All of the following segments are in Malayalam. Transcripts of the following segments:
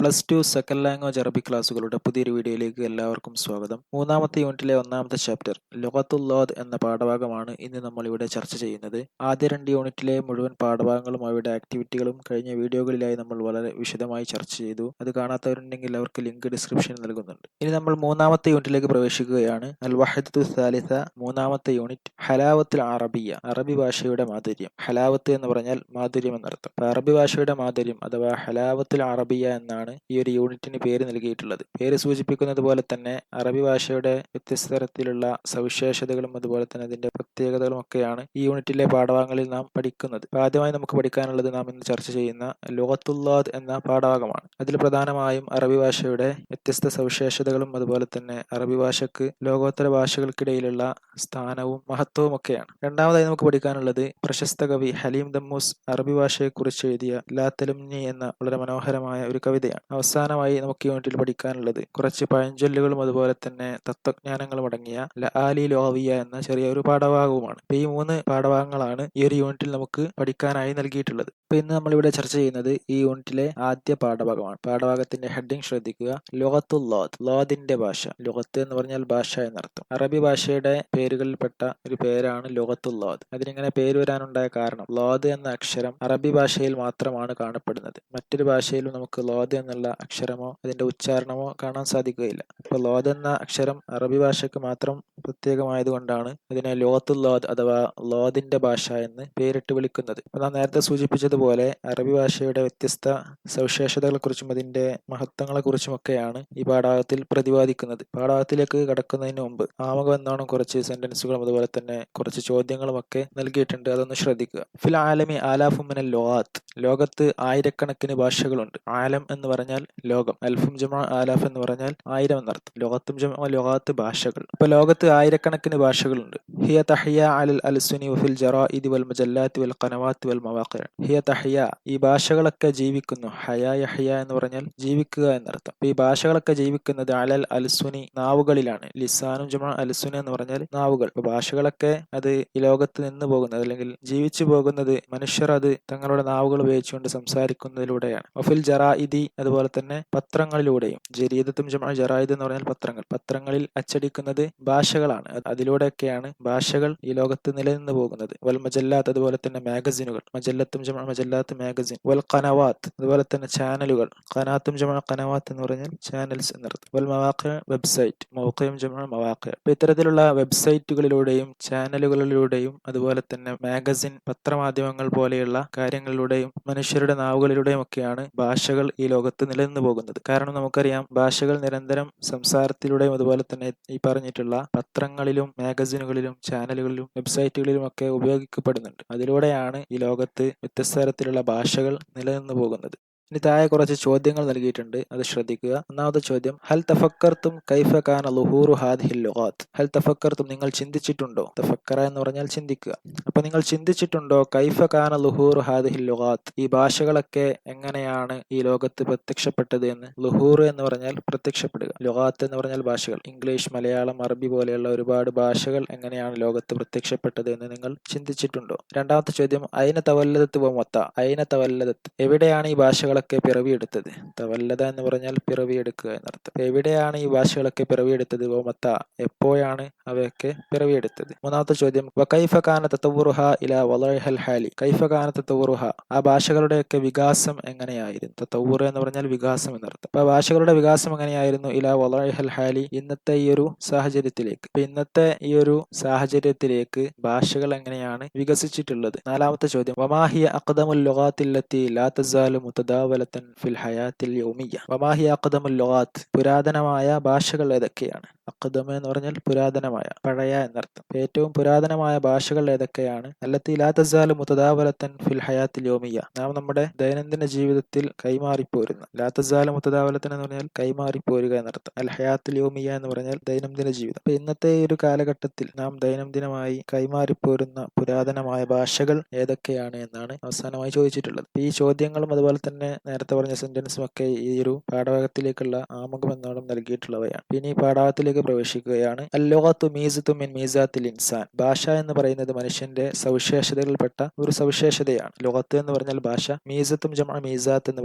+2 സെക്കൻഡ് ലാംഗ്വേജ് അറബിക് ക്ലാസുകളുടെ പുതിയൊരു വീഡിയോയിലേക്ക് എല്ലാവർക്കും സ്വാഗതം. മൂന്നാമത്തെ യൂണിറ്റിലെ ഒന്നാമത്തെ ചാപ്റ്റർ ലുഗത്തുല്ലാദ് എന്ന പാഠഭാഗമാണ് ഇന്ന് നമ്മൾ ഇവിടെ ചർച്ച ചെയ്യുന്നത്. ആദ്യ 2 യൂണിറ്റിലെ മുഴുവൻ പാഠഭാഗങ്ങളും അവയുടെ ആക്ടിവിറ്റികളും കഴിഞ്ഞ വീഡിയോകളിലായി നമ്മൾ വളരെ വിശദമായി ചർച്ച ചെയ്തു. അത് കാണാത്തവരുണ്ടെങ്കിൽ അവർക്ക് ലിങ്ക് ഡിസ്ക്രിപ്ഷനിൽ നൽകുന്നുണ്ട്. ഇനി നമ്മൾ മൂന്നാമത്തെ യൂണിറ്റിലേക്ക് പ്രവേശിക്കുകയാണ്. അൽ വഹദത്തു സാലിസ, മൂന്നാമത്തെ യൂണിറ്റ് ഹലാവത്തുൽ അറബിയ, അറബി ഭാഷയുടെ മാധുര്യം. ഹലാവത്ത് എന്ന് പറഞ്ഞാൽ മാധുര്യം എന്നർത്ഥം. അറബി ഭാഷയുടെ മാധുര്യം അഥവാ ഹലാവത്തുൽ അറബിയ എന്നാണ് ഈ ഒരു യൂണിറ്റിന് പേര് നൽകിയിട്ടുള്ളത്. പേര് സൂചിപ്പിക്കുന്നത് പോലെ തന്നെ അറബി ഭാഷയുടെ വ്യത്യസ്ത തരത്തിലുള്ള സവിശേഷതകളും അതുപോലെ തന്നെ അതിന്റെ പ്രത്യേകതകളും ഒക്കെയാണ് ഈ യൂണിറ്റിലെ പാഠഭാഗങ്ങളിൽ നാം പഠിക്കുന്നത്. ആദ്യമായി നമുക്ക് പഠിക്കാനുള്ളത് നാം ഇന്ന് ചർച്ച ചെയ്യുന്ന ലുഗത്തുല്ലാദ് എന്ന പാഠഭാഗമാണ്. അതിൽ പ്രധാനമായും അറബി ഭാഷയുടെ വ്യത്യസ്ത സവിശേഷതകളും അതുപോലെ തന്നെ അറബി ഭാഷക്ക് ലോകോത്തര ഭാഷകൾക്കിടയിലുള്ള സ്ഥാനവും മഹത്വവും ഒക്കെയാണ്. രണ്ടാമതായി നമുക്ക് പഠിക്കാനുള്ളത് പ്രശസ്ത കവി ഹലീം ദമ്മൂസ് അറബി ഭാഷയെക്കുറിച്ച് എഴുതിയ ലാ തലുംനി എന്ന വളരെ മനോഹരമായ ഒരു കവിതയാണ്. അവസാനമായി നമുക്ക് യൂണിറ്റിൽ പഠിക്കാനുള്ളത് കുറച്ച് പഴഞ്ചൊല്ലുകളും അതുപോലെ തന്നെ തത്വജ്ഞാനങ്ങളും അടങ്ങിയ ലആലി ലോവിയ എന്ന ചെറിയൊരു പാഠഭാഗവുമാണ്. ഈ 3 പാഠഭാഗങ്ങളാണ് ഈ ഒരു യൂണിറ്റിൽ നമുക്ക് പഠിക്കാനായി നൽകിയിട്ടുള്ളത്. ഇന്ന് നമ്മളിവിടെ ചർച്ച ചെയ്യുന്നത് ഈ യൂണിറ്റിലെ ആദ്യ പാഠഭാഗമാണ്. പാഠഭാഗത്തിന്റെ ഹെഡിങ് ശ്രദ്ധിക്കുക. ലുഗത്തുല്ലാദ്, ലാദിന്റെ ഭാഷ. ലുഗത്ത് എന്ന് പറഞ്ഞാൽ ഭാഷ എന്നർത്ഥം. അറബി ഭാഷയുടെ പേരുകളിൽപ്പെട്ട ഒരു പേരാണ് ലുഗത്തുല്ലാദ്. അതിനിങ്ങനെ പേര് വരാനുണ്ടായ കാരണം ലാദ് എന്ന അക്ഷരം അറബി ഭാഷയിൽ മാത്രമാണ് കാണപ്പെടുന്നത്. മറ്റൊരു ഭാഷയിലും നമുക്ക് ലാദ് എന്നുള്ള അക്ഷരമോ അതിന്റെ ഉച്ചാരണമോ കാണാൻ സാധിക്കുകയില്ല. അപ്പോൾ ലാദ് എന്ന അക്ഷരം അറബി ഭാഷയ്ക്ക് മാത്രം പ്രത്യേകമായതുകൊണ്ടാണ് അതിനെ ലുഗത്തുല്ലാദ് അഥവാ ലാദിന്റെ ഭാഷ എന്ന് പേരിട്ട് വിളിക്കുന്നത്. നാം നേരത്തെ സൂചിപ്പിച്ചതുപോലെ അറബി ഭാഷയുടെ വ്യത്യസ്ത സവിശേഷതകളെക്കുറിച്ചും അതിന്റെ മഹത്വങ്ങളെക്കുറിച്ചുമൊക്കെയാണ് ഈ പാഠഭാഗത്തിൽ പ്രതിപാദിക്കുന്നത്. പാഠഭാഗത്തിലേക്ക് കടക്കുന്നതിന് മുമ്പ് ആമുഖം എന്നോണം കുറച്ച് സെന്റൻസുകളും അതുപോലെ തന്നെ കുറച്ച് ചോദ്യങ്ങളും ഒക്കെ നൽകിയിട്ടുണ്ട്. അതൊന്ന് ശ്രദ്ധിക്കുക. ഫിൽ ആലമി ആലാഫും മിനൽ ലുഗാത്ത്, ലോകത്ത് ആയിരക്കണക്കിന് ഭാഷകളുണ്ട്. ആലം എന്ന് പറഞ്ഞാൽ ലോകം, അൽഫും ജമ ആലാഫ് എന്ന് പറഞ്ഞാൽ 1000 എന്നർത്ഥം. ലോകത്തും ജമ ലോകാത്ത് ഭാഷകൾ. അപ്പൊ ലോകത്ത് ആയിരക്കണക്കിന് ഭാഷകളുണ്ട്. ഹിയ തഹ്യ അലൽ അൽസുനി വഫിൽ ജറാഇദി വൽ മജല്ലാത്തി വൽ ഖനവാത്തി വൽ മവാഖിഅ. ഹിയ തഹ്യ, ഈ ഭാഷകളൊക്കെ ജീവിക്കുന്നു. ഹയ യഹ്യ എന്ന് പറഞ്ഞാൽ ജീവിക്കുക എന്നർത്ഥം. ഈ ഭാഷകളൊക്കെ ജീവിക്കുന്നത് അലൽ അൽസുനി, നാവുകളിലാണ്. ലിസാനും ജമ അൽസുന എന്ന് പറഞ്ഞാൽ നാവുകൾ. അപ്പൊ ഭാഷകളൊക്കെ അത് ഈ ലോകത്ത് നിന്ന് പോകുന്നത് അല്ലെങ്കിൽ ജീവിച്ചു പോകുന്നത് മനുഷ്യർ അത് തങ്ങളുടെ നാവുകൾ ഉപയോഗിച്ചുകൊണ്ട് സംസാരിക്കുന്നതിലൂടെയാണ്. വഫിൽ ജറാഇദി, അതുപോലെ തന്നെ പത്രങ്ങളിലൂടെയും. ജരീദത്തും ജമ ജറായിദ് എന്ന് പറഞ്ഞാൽ പത്രങ്ങൾ. പത്രങ്ങളിൽ അച്ചടിക്കുന്നത് ഭാഷകളാണ്. അതിലൂടെയൊക്കെയാണ് ഭാഷകൾ ഈ ലോകത്ത് നിലനിന്ന് പോകുന്നത്. വൽ മജല്ലാത്ത്, അതുപോലെ തന്നെ മാഗസിനുകൾ. മജല്ലത്തും ജമ മജല്ലാത്ത് മാഗസിൻ. വൽ ഖനവാത്ത്, അതുപോലെ തന്നെ ചാനലുകൾ. ഖനാത്തും ജമ ഖനവാത്ത് എന്ന് പറഞ്ഞാൽ ചാനൽസ് എന്നർത്ഥം. വൽ മവാഖിഅ, വെബ്സൈറ്റ്. മൗഖിഉം ജമ മവാഖിഅ. ഇത്തരത്തിലുള്ള വെബ്സൈറ്റുകളിലൂടെയും ചാനലുകളിലൂടെയും അതുപോലെ തന്നെ മാഗസിൻ, പത്രമാധ്യമങ്ങൾ പോലെയുള്ള കാര്യങ്ങളിലൂടെയും മനുഷ്യരുടെ നാവുകളിലൂടെയും ഒക്കെയാണ് ഭാഷകൾ ഈ ലോകത്ത് നിലനിന്ന് പോകുന്നത്. കാരണം നമുക്കറിയാം, ഭാഷകൾ നിരന്തരം സംസാരത്തിലൂടെയും അതുപോലെ തന്നെ ഈ പറഞ്ഞിട്ടുള്ള പത്രങ്ങളിലും മാഗസിനുകളിലും ചാനലുകളിലും വെബ്സൈറ്റുകളിലും ഒക്കെ ഉപയോഗിക്കപ്പെടുന്നുണ്ട്. അതിലൂടെയാണ് ഈ ലോകത്ത് വ്യത്യസ്ത തരത്തിലുള്ള ഭാഷകൾ നിലനിന്ന് പോകുന്നത്. ഇനി താഴെ കുറച്ച് ചോദ്യങ്ങൾ നൽകിയിട്ടുണ്ട്, അത് ശ്രദ്ധിക്കുക. ഒന്നാമത്തെ ചോദ്യം, ഹൽ തഫക്കർത്തും കൈഫ കാന ളുഹൂറു ഹാദിഹിൽ ലുഗാത്ത്. ഹൽ തഫക്കർത്തും, നിങ്ങൾ ചിന്തിച്ചിട്ടുണ്ടോ. തഫക്കറ എന്ന് പറഞ്ഞാൽ ചിന്തിക്കുക. അപ്പൊ നിങ്ങൾ ചിന്തിച്ചിട്ടുണ്ടോ കൈഫ കാന ളുഹൂറു ഹാദിഹിൽ ലുഗാത്ത്, ഈ ഭാഷകളൊക്കെ എങ്ങനെയാണ് ഈ ലോകത്ത് പ്രത്യക്ഷപ്പെട്ടത് എന്ന്. ളുഹൂർ എന്ന് പറഞ്ഞാൽ പ്രത്യക്ഷപ്പെടുക, ലുഗാത്ത് എന്ന് പറഞ്ഞാൽ ഭാഷകൾ. ഇംഗ്ലീഷ്, മലയാളം, അറബി പോലെയുള്ള ഒരുപാട് ഭാഷകൾ എങ്ങനെയാണ് ലോകത്ത് പ്രത്യക്ഷപ്പെട്ടത് എന്ന് നിങ്ങൾ ചിന്തിച്ചിട്ടുണ്ടോ. രണ്ടാമത്തെ ചോദ്യം, അയിന തവല്ലദത്ത് വ മത്ത. അയിന തവല്ലദത്ത്, എവിടെയാണ് ഈ ഭാഷകളൊക്കെ പിറവിയെടുത്തത്. തവല്ലദ എന്ന് പറഞ്ഞാൽ പിറവിയെടുക്കുക എന്നർത്ഥം. എവിടെയാണ് ഈ ഭാഷകളൊക്കെ പിറവിയെടുത്തത്. വ മത്ത, എപ്പോഴാണ് അവയൊക്കെ പിറവിയെടുത്തത്. മൂന്നാമത്തെ ചോദ്യം, വ കൈഫ കാന തതവ്വുറുഹ ഇലാ വളഇഹൽ ഹാലി. കൈഫ കാന തതവ്വുറുഹ, ആ ഭാഷകളുടെയൊക്കെ വികാസം എങ്ങനെയായിരുന്നു. തതവ്വുർ എന്ന് പറഞ്ഞാൽ വികാസം എന്നർത്ഥം. അപ്പൊ ഭാഷകളുടെ വികാസം എങ്ങനെയായിരുന്നു. ഇലാ വളഇഹൽ ഹാലി, ഇന്നത്തെ ഈ ഒരു സാഹചര്യത്തിലേക്ക്. അപ്പൊ ഇന്നത്തെ ഈ ഒരു സാഹചര്യത്തിലേക്ക് ഭാഷകൾ എങ്ങനെയാണ് വികസിച്ചിട്ടുള്ളത്. നാലാമത്തെ ചോദ്യം, വമാഹിയ അഖ്ദമുൽ ലുഗാത്തില്ലത്തി ലാ തസാലു മുതദാവലതൻ ഫിൽ ഹയാത്തിൽ യൗമിയ്യ. വമാഹിയ അഖ്ദമുൽ ലുഗാത്ത്, പുരാതനമായ ഭാഷകൾ ഏതൊക്കെയാണ്. അഖ്ദം എന്ന് പറഞ്ഞാൽ പുരാതനമായ, പഴയ എന്നർത്ഥം. ഏറ്റവും പുരാതനമായ ഭാഷകൾ ഏതൊക്കെയാണ്. അല്ലത്തി ലാ തസാലു മുതദാവലതൻ ഫിൽ ഹയാത്തിൽ യൗമിയ്യ, നാം നമ്മുടെ ദൈനംദിന ജീവിതത്തിൽ കൈമാറിപ്പോരുന്ന. ലാ തസാലു മുതദാവലതൻ എന്ന് പറഞ്ഞാൽ കൈമാറിപ്പോരുക എന്നർത്ഥം. അൽ ഹയാത്തുൽ യൗമിയ്യ എന്ന് പറഞ്ഞാൽ ദൈനംദിന ജീവിതം. അപ്പൊ ഇന്നത്തെ ഒരു കാലഘട്ടത്തിൽ നാം ദൈനംദിനമായി കൈമാറിപ്പോരുന്ന പുരാതനമായ ഭാഷകൾ ഏതൊക്കെയാണ് എന്നാണ് അവസാനമായി ചോദിച്ചിട്ടുള്ളത്. ഈ ചോദ്യങ്ങളും അതുപോലെ തന്നെ നേരത്തെ പറഞ്ഞ സെന്റൻസും ഒക്കെ ഈ ഒരു പാഠഭാഗത്തിലേക്കുള്ള ആമുഖം എന്നോണം നൽകിയിട്ടുള്ളവയാണ്. ഇനി പാഠഭാഗത്തിലേക്ക് ഭാഗത്തേക്ക് പ്രവേശിക്കുകയാണ്. അല്ലുഗത്തു മീസത്തും മിൻ മീസാത്തിൽ ഇൻസാൻ. ഭാഷ എന്ന് പറയുന്നത് മനുഷ്യന്റെ സവിശേഷതകളിൽപ്പെട്ട ഒരു സവിശേഷതയാണ്. ലുഗത്ത് എന്ന് പറഞ്ഞാൽ ഭാഷ, മീസത്തും ജമഅ മീസാത്ത് എന്ന്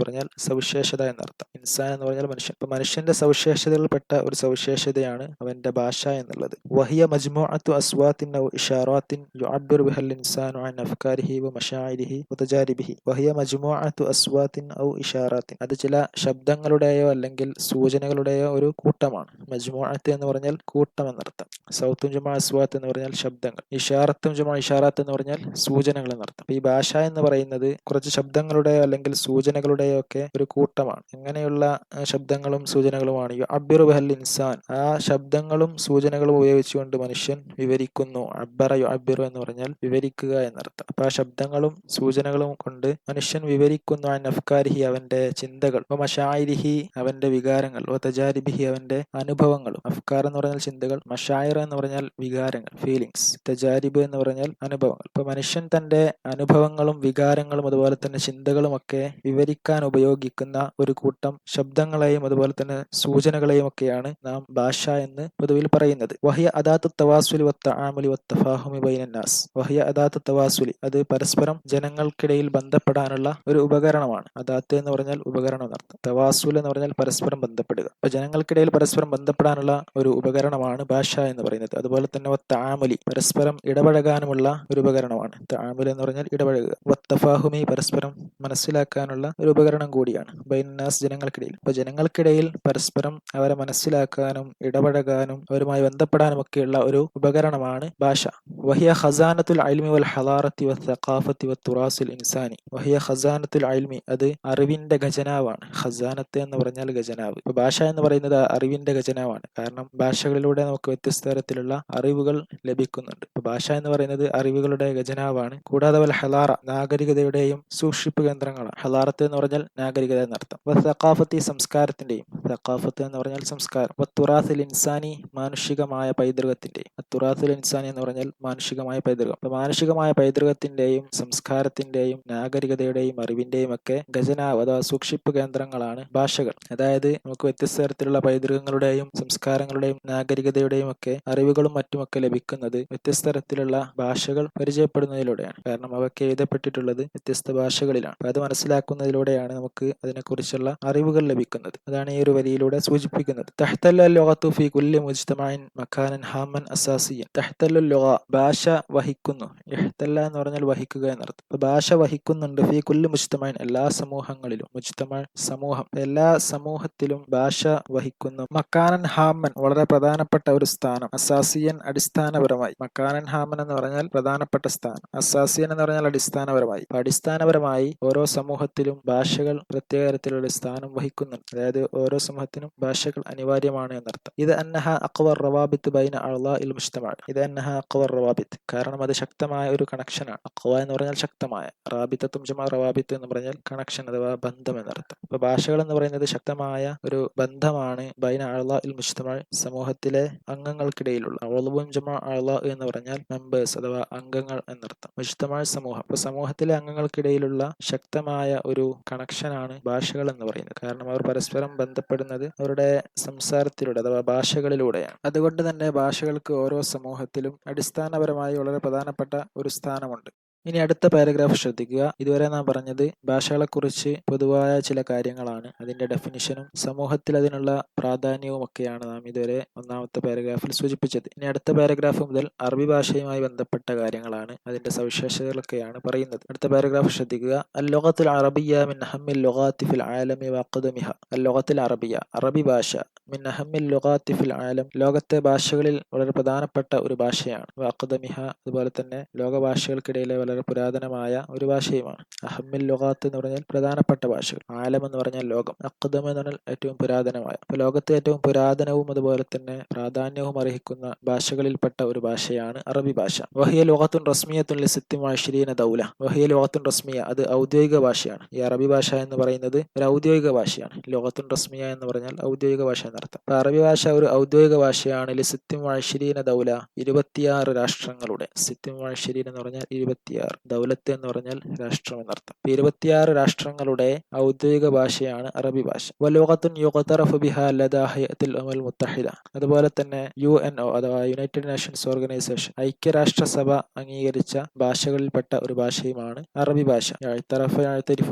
പറഞ്ഞാൽ സവിശേഷത എന്നർത്ഥം. ഇൻസാൻ എന്ന് പറഞ്ഞാൽ മനുഷ്യൻ. അപ്പൊ മനുഷ്യന്റെ സവിശേഷതകളിൽപ്പെട്ട ഒരു സവിശേഷതയാണ് അവന്റെ ഭാഷ എന്നുള്ളത്. വഹിയ മജ്മുഅത്തു അസ്വാത്തിൻ ഔ ഇഷാറാത്തിൻ യുഅബ്ബിറു ബിഹൽ ഇൻസാനു അൻ അഫ്കാരിഹി വ മശാഇരിഹി വ തജാരിബിഹി. വഹിയ മജ്മുഅത്തു അസ്വാത്തിൻ ഔ ഇഷാറാത്തിൻ. അത് ചില ശബ്ദങ്ങളുടെയോ അല്ലെങ്കിൽ സൂചനകളുടെയോ ഒരു കൂട്ടമാണ്. മജ്മുഅത്ത് എന്ന് പറഞ്ഞാൽ കൂട്ടം എന്നർത്ഥം. സൗത്തും ജമഅ അസ്വാത്ത് എന്ന് പറഞ്ഞാൽ ശബ്ദങ്ങൾ. ഇഷാറത്തും ജമഅ ഇഷാറാത്ത് എന്ന് പറഞ്ഞാൽ സൂചനകൾ എന്നർത്ഥം. ഈ ഭാഷ എന്ന് പറയുന്നത് കുറച്ച് ശബ്ദങ്ങളുടെയോ അല്ലെങ്കിൽ സൂചനകളുടെയോ ഒക്കെ ഒരു കൂട്ടമാണ്. ഇങ്ങനെയുള്ള ശബ്ദങ്ങളും സൂചനകളുമാണ് യുഅബ്ബിറു ബിഹൽ ഇൻസാൻ. ആ ശബ്ദങ്ങളും സൂചനകളും ഉപയോഗിച്ചുകൊണ്ട് മനുഷ്യൻ വിവരിക്കുന്നു. അബ്ബറ യുഅബ്ബിറു എന്ന് പറഞ്ഞാൽ വിവരിക്കുക എന്നർത്ഥം. അപ്പൊ ആ ശബ്ദങ്ങളും സൂചനകളും കൊണ്ട് മനുഷ്യൻ വിവരിക്കുന്നു അൻ അഫ്കാരിഹി അവന്റെ ചിന്തകൾ, വ മശാഇരിഹി അവന്റെ വികാരങ്ങൾ, വ തജാരിബിഹി അവന്റെ അനുഭവങ്ങളും. അഫ്കാർ എന്ന് പറഞ്ഞാൽ ചിന്തകൾ, മശായിർ എന്ന് പറഞ്ഞാൽ വികാരങ്ങൾ, ഫീലിങ്സ്, തജാരിബ് എന്ന് പറഞ്ഞാൽ അനുഭവങ്ങൾ. ഇപ്പൊ മനുഷ്യൻ തന്റെ അനുഭവങ്ങളും വികാരങ്ങളും അതുപോലെ തന്നെ ചിന്തകളും ഒക്കെ വിവരിക്കാൻ ഉപയോഗിക്കുന്ന ഒരു കൂട്ടം ശബ്ദങ്ങളെയും അതുപോലെ തന്നെ സൂചനകളെയും ഒക്കെയാണ് നാം ഭാഷ എന്ന് പൊതുവിൽ പറയുന്നത്. വഹിയ അദാത്തു തവാസുലി വത്തആമുലി വത്തഫാഹുമി ബൈനന്നാസ്. വഹിയ അദാത്തു തവാസുലി, അത് പരസ്പരം ജനങ്ങൾക്കിടയിൽ ബന്ധപ്പെടാനുള്ള ഒരു ഉപകരണമാണ്. അദാത്ത് എന്ന് പറഞ്ഞാൽ ഉപകരണം എന്നർത്ഥം. തവാസുൽ എന്ന് പറഞ്ഞാൽ പരസ്പരം ബന്ധപ്പെടുക. അപ്പൊ ജനങ്ങൾക്കിടയിൽ പരസ്പരം ബന്ധപ്പെടാനുള്ള ഒരു ഉപകരണമാണ് ഭാഷ എന്ന് പറയുന്നത്. അതുപോലെ തന്നെ വത്തആമുലി, പരസ്പരം ഇടപഴകാനുമുള്ള ഒരു ഉപകരണമാണ്. തആമുൽ എന്ന് പറഞ്ഞാൽ ഇടപഴകുക. വത്തഫാഹുമി, പരസ്പരം മനസ്സിലാക്കാനുള്ള ഒരു ഉപകരണം കൂടിയാണ്. ബൈനന്നാസ്, ജനങ്ങൾക്കിടയിൽ. അപ്പൊ ജനങ്ങൾക്കിടയിൽ പരസ്പരം അവരെ മനസ്സിലാക്കാനും ഇടപഴകാനും അവരുമായി ബന്ധപ്പെടാനും ഒക്കെയുള്ള ഒരു ഉപകരണമാണ് ഭാഷ. വഹിയ ഖസാനത്തുൽ ഇൽമി വൽ ഹളാറത്തി വസ്സഖാഫത്തി വത്തുറാസിൽ ഇൻസാനി. വഹിയ ഖസാനത്തുൽ ഇൽമി, അത് അറിവിന്റെ ഖജനാവാണ്. ഖസാനത്ത് എന്ന് പറഞ്ഞാൽ ഖജനാവ്. ഇപ്പൊ ഭാഷ എന്ന് പറയുന്നത് അറിവിന്റെ ഖജനാവാണ്. കാരണം ഭാഷകളിലൂടെ നമുക്ക് വ്യത്യസ്ത തരത്തിലുള്ള അറിവുകൾ ലഭിക്കുന്നുണ്ട്. ഇപ്പൊ ഭാഷ എന്ന് പറയുന്നത് അറിവുകളുടെ ഖജനാവാണ്. കൂടാതെ വൽ ഹളാറ, നാഗരികതയുടെയും സൂക്ഷിപ്പ് കേന്ദ്രങ്ങളാണ്. ഹളാറത്ത് എന്ന് പറഞ്ഞാൽ നാഗരികത എന്നർത്ഥം. വസ്സഖാഫത്തി, സംസ്കാരത്തിന്റെയും. സഖാഫത്ത് എന്ന് പറഞ്ഞാൽ സംസ്കാരം. വത്തുറാസിൽ ഇൻസാനി, മാനുഷികമായ പൈതൃകത്തിന്റെയും. തുറാസുൽ ഇൻസാനി എന്ന് പറഞ്ഞാൽ മാനുഷികമായ പൈതൃകം. അപ്പൊ മാനുഷികമായ പൈതൃകത്തിന്റെയും സംസ്കാരത്തിന്റെയും നാഗരികതയുടെയും അറിവിന്റെയും ഒക്കെ ഖജനാവ് അഥവാ സൂക്ഷിപ്പ് കേന്ദ്രങ്ങളാണ് ഭാഷകൾ. അതായത് നമുക്ക് വ്യത്യസ്ത തരത്തിലുള്ള പൈതൃകങ്ങളുടെയും സംസ്കാരങ്ങളുടെയും നാഗരികതയുടെയും ഒക്കെ അറിവുകളും മറ്റുമൊക്കെ ലഭിക്കുന്നത് വ്യത്യസ്ത തരത്തിലുള്ള ഭാഷകൾ പരിചയപ്പെടുന്നതിലൂടെയാണ്. കാരണം അവയ്ക്ക് എഴുതപ്പെട്ടിട്ടുള്ളത് വ്യത്യസ്ത ഭാഷകളിലാണ്. അപ്പൊ അത് മനസ്സിലാക്കുന്നതിലൂടെയാണ് നമുക്ക് അതിനെക്കുറിച്ചുള്ള അറിവുകൾ ലഭിക്കുന്നത്. അതാണ് ഈ ഒരു വരിയിലൂടെ സൂചിപ്പിക്കുന്നത്. തഹ്തല്ലൽ ലുഗത്തു ഫീ കുല്ലി മുജ്തമഇൻ മകാനൻ ഹാമൻ അസാസിയൻ. തഹ്തല്ലുൽ ലുഗ, ഭാഷ വഹിക്കുന്നു. ഇഹ്തല്ല എന്ന് പറഞ്ഞാൽ വഹിക്കുക എന്നർത്ഥം. അപ്പൊ ഭാഷ വഹിക്കുന്നുണ്ട് ഫീ കുല്ലി മുജ്തമഇൻ, എല്ലാ സമൂഹങ്ങളിലും. മുജ്തമഅ് സമൂഹം, എല്ലാ സമൂഹത്തിലും ഭാഷ വഹിക്കുന്നു. മക്കാനൻ ഹാമൻ, വളരെ പ്രധാനപ്പെട്ട ഒരു സ്ഥാനം. അസാസിയൻ, അടിസ്ഥാനപരമായി. മക്കാനൻ ഹാമൻ എന്ന് പറഞ്ഞാൽ പ്രധാനപ്പെട്ട സ്ഥാനം. അസാസിയൻ എന്ന് പറഞ്ഞാൽ അടിസ്ഥാനപരമായി. അടിസ്ഥാനപരമായി ഓരോ സമൂഹത്തിലും ഭാഷകൾ പ്രത്യേക തരത്തിലുള്ള സ്ഥാനം വഹിക്കുന്നുണ്ട്. അതായത് ഓരോ സമൂഹത്തിനും ഭാഷകൾ അനിവാര്യമാണ് എന്നർത്ഥം. ഇത് അന്നഹ അഖ്വർ റവാബിത്ത് ബൈന അഅ്ളാഇൽ മുജ്തമഅ. ഇത് അന്നഹ അഖ്വർ റവാബിത്ത്, കാരണം അത് ശക്തമായ ഒരു കണക്ഷനാണ്. അഖ്വ എന്ന് പറഞ്ഞാൽ ശക്തമായ, റാബിത്തത്തും ജമഅ റവാബിത്ത് എന്ന് പറഞ്ഞാൽ കണക്ഷൻ അഥവാ ബന്ധം എന്നർത്ഥം. അപ്പൊ ഭാഷകൾ എന്ന് പറയുന്നത് ശക്തമായ ഒരു ബന്ധമാണ്. ബൈന അഅ്ളാഇൽ മുജ്തമഅ, സമൂഹത്തിലെ അംഗങ്ങൾക്കിടയിലുള്ള. അഅ്ളഉം ജമഅ അഅ്ളാ എന്ന് പറഞ്ഞാൽ മെമ്പേഴ്സ് അഥവാ അംഗങ്ങൾ എന്നർത്ഥം. മുജ്തമഅ സമൂഹം. അപ്പൊ സമൂഹത്തിലെ അംഗങ്ങൾക്കിടയിലുള്ള ശക്തമായ ഒരു കണക്ഷനാണ് ഭാഷകൾ എന്ന് പറയുന്നത്. കാരണം അവർ പരസ്പരം ബന്ധപ്പെടുന്നത് അവരുടെ സംസാരത്തിലൂടെ അഥവാ ഭാഷകളിലൂടെയാണ്. അതുകൊണ്ട് തന്നെ ഭാഷകൾക്ക് ഓരോ സമൂഹത്തിലും അടിസ്ഥാനപരമായി വളരെ പ്രധാനപ്പെട്ട ഒരു സ്ഥാനമുണ്ട്. ഇനി അടുത്ത പാരഗ്രാഫ് ശ്രദ്ധിക്കുക. ഇതുവരെ നാം പറഞ്ഞത് ഭാഷകളെക്കുറിച്ച് പൊതുവായ ചില കാര്യങ്ങളാണ്. അതിന്റെ ഡെഫിനിഷനും സമൂഹത്തിൽ അതിനുള്ള പ്രാധാന്യവും ഒക്കെയാണ് നാം ഇതുവരെ ഒന്നാമത്തെ പാരഗ്രാഫിൽ സൂചിപ്പിച്ചത്. ഇനി അടുത്ത പാരഗ്രാഫ് മുതൽ അറബി ഭാഷയുമായി ബന്ധപ്പെട്ട കാര്യങ്ങളാണ്, അതിന്റെ സവിശേഷതകളൊക്കെയാണ് പറയുന്നത്. അടുത്ത പാരഗ്രാഫ് ശ്രദ്ധിക്കുക. അൽ-ലുഗത്തുൽ അറബിയ്യ മിൻ അഹമ്മിൽ ലുഗാത്തി ഫിൽ ആലമി വഅഖ്ദമിഹ. അൽ-ലുഗത്തുൽ അറബിയ്യ, അറബി ഭാഷ. മിൻ അഹമ്മിൽ ലുഗാത്തി ഫിൽ ആലം, ലോകത്തെ ഭാഷകളിൽ വളരെ പ്രധാനപ്പെട്ട ഒരു ഭാഷയാണ്. വഅഖ്ദമിഹ, അതുപോലെ തന്നെ ലോകഭാഷകൾക്കിടയിലെ വളരെ പുരാതനമായ ഒരു ഭാഷയുമാണ്. അഹമ്മിൽ ലുഗാത്ത് എന്ന് പറഞ്ഞാൽ പ്രധാനപ്പെട്ട ഭാഷകൾ. ആലം എന്ന് പറഞ്ഞാൽ ലോകം. അഖ്ദം എന്ന് പറഞ്ഞാൽ ഏറ്റവും പുരാതനമായ. അപ്പൊ ലോകത്തെ ഏറ്റവും പുരാതനവും അതുപോലെ തന്നെ പ്രാധാന്യവും അർഹിക്കുന്ന ഭാഷകളിൽപ്പെട്ട ഒരു ഭാഷയാണ് അറബി ഭാഷ. വഹിയ ലുഗത്തുൻ റസ്മിയത്തുൻ ലിസിത്തി വഇശ്രീന ദൗല. വഹിയ ലുഗത്തുൻ റസ്മിയ, അത് ഔദ്യോഗിക ഭാഷയാണ്. ഈ അറബി ഭാഷ എന്ന് പറയുന്നത് ഒരു ഔദ്യോഗിക ഭാഷയാണ്. ലുഗത്തുൻ റസ്മിയ എന്ന് പറഞ്ഞാൽ ഔദ്യോഗിക ഭാഷ എന്നർത്ഥം. എന്നർത്ഥം. അപ്പൊ അറബി ഭാഷ ഒരു ഔദ്യോഗിക ഭാഷയാണ്. ലിസിത്തിൻ വഅശ്രീന ദൗല, 26 രാഷ്ട്രങ്ങളുടെ. സിത്തിൻ വഅശ്രീൻ എന്ന് പറഞ്ഞാൽ 26, ദൗലത്ത് എന്ന് പറഞ്ഞാൽ രാഷ്ട്രം എന്നർത്ഥം. 26 രാഷ്ട്രങ്ങളുടെ ഔദ്യോഗിക ഭാഷയാണ് അറബി ഭാഷ. വലുഗത്തുൻ യുഖ്തറഫു ബിഹാ ലദാ ഹൈഅത്തുൽ ഉമൽ മുത്തഹിദ, അതുപോലെ തന്നെ UNO അഥവാ യുണൈറ്റഡ് നേഷൻസ് ഓർഗനൈസേഷൻ, ഐക്യരാഷ്ട്രസഭ അംഗീകരിച്ച ഭാഷകളിൽപ്പെട്ട ഒരു ഭാഷയുമാണ് അറബി ഭാഷ. യഅ്തറഫ്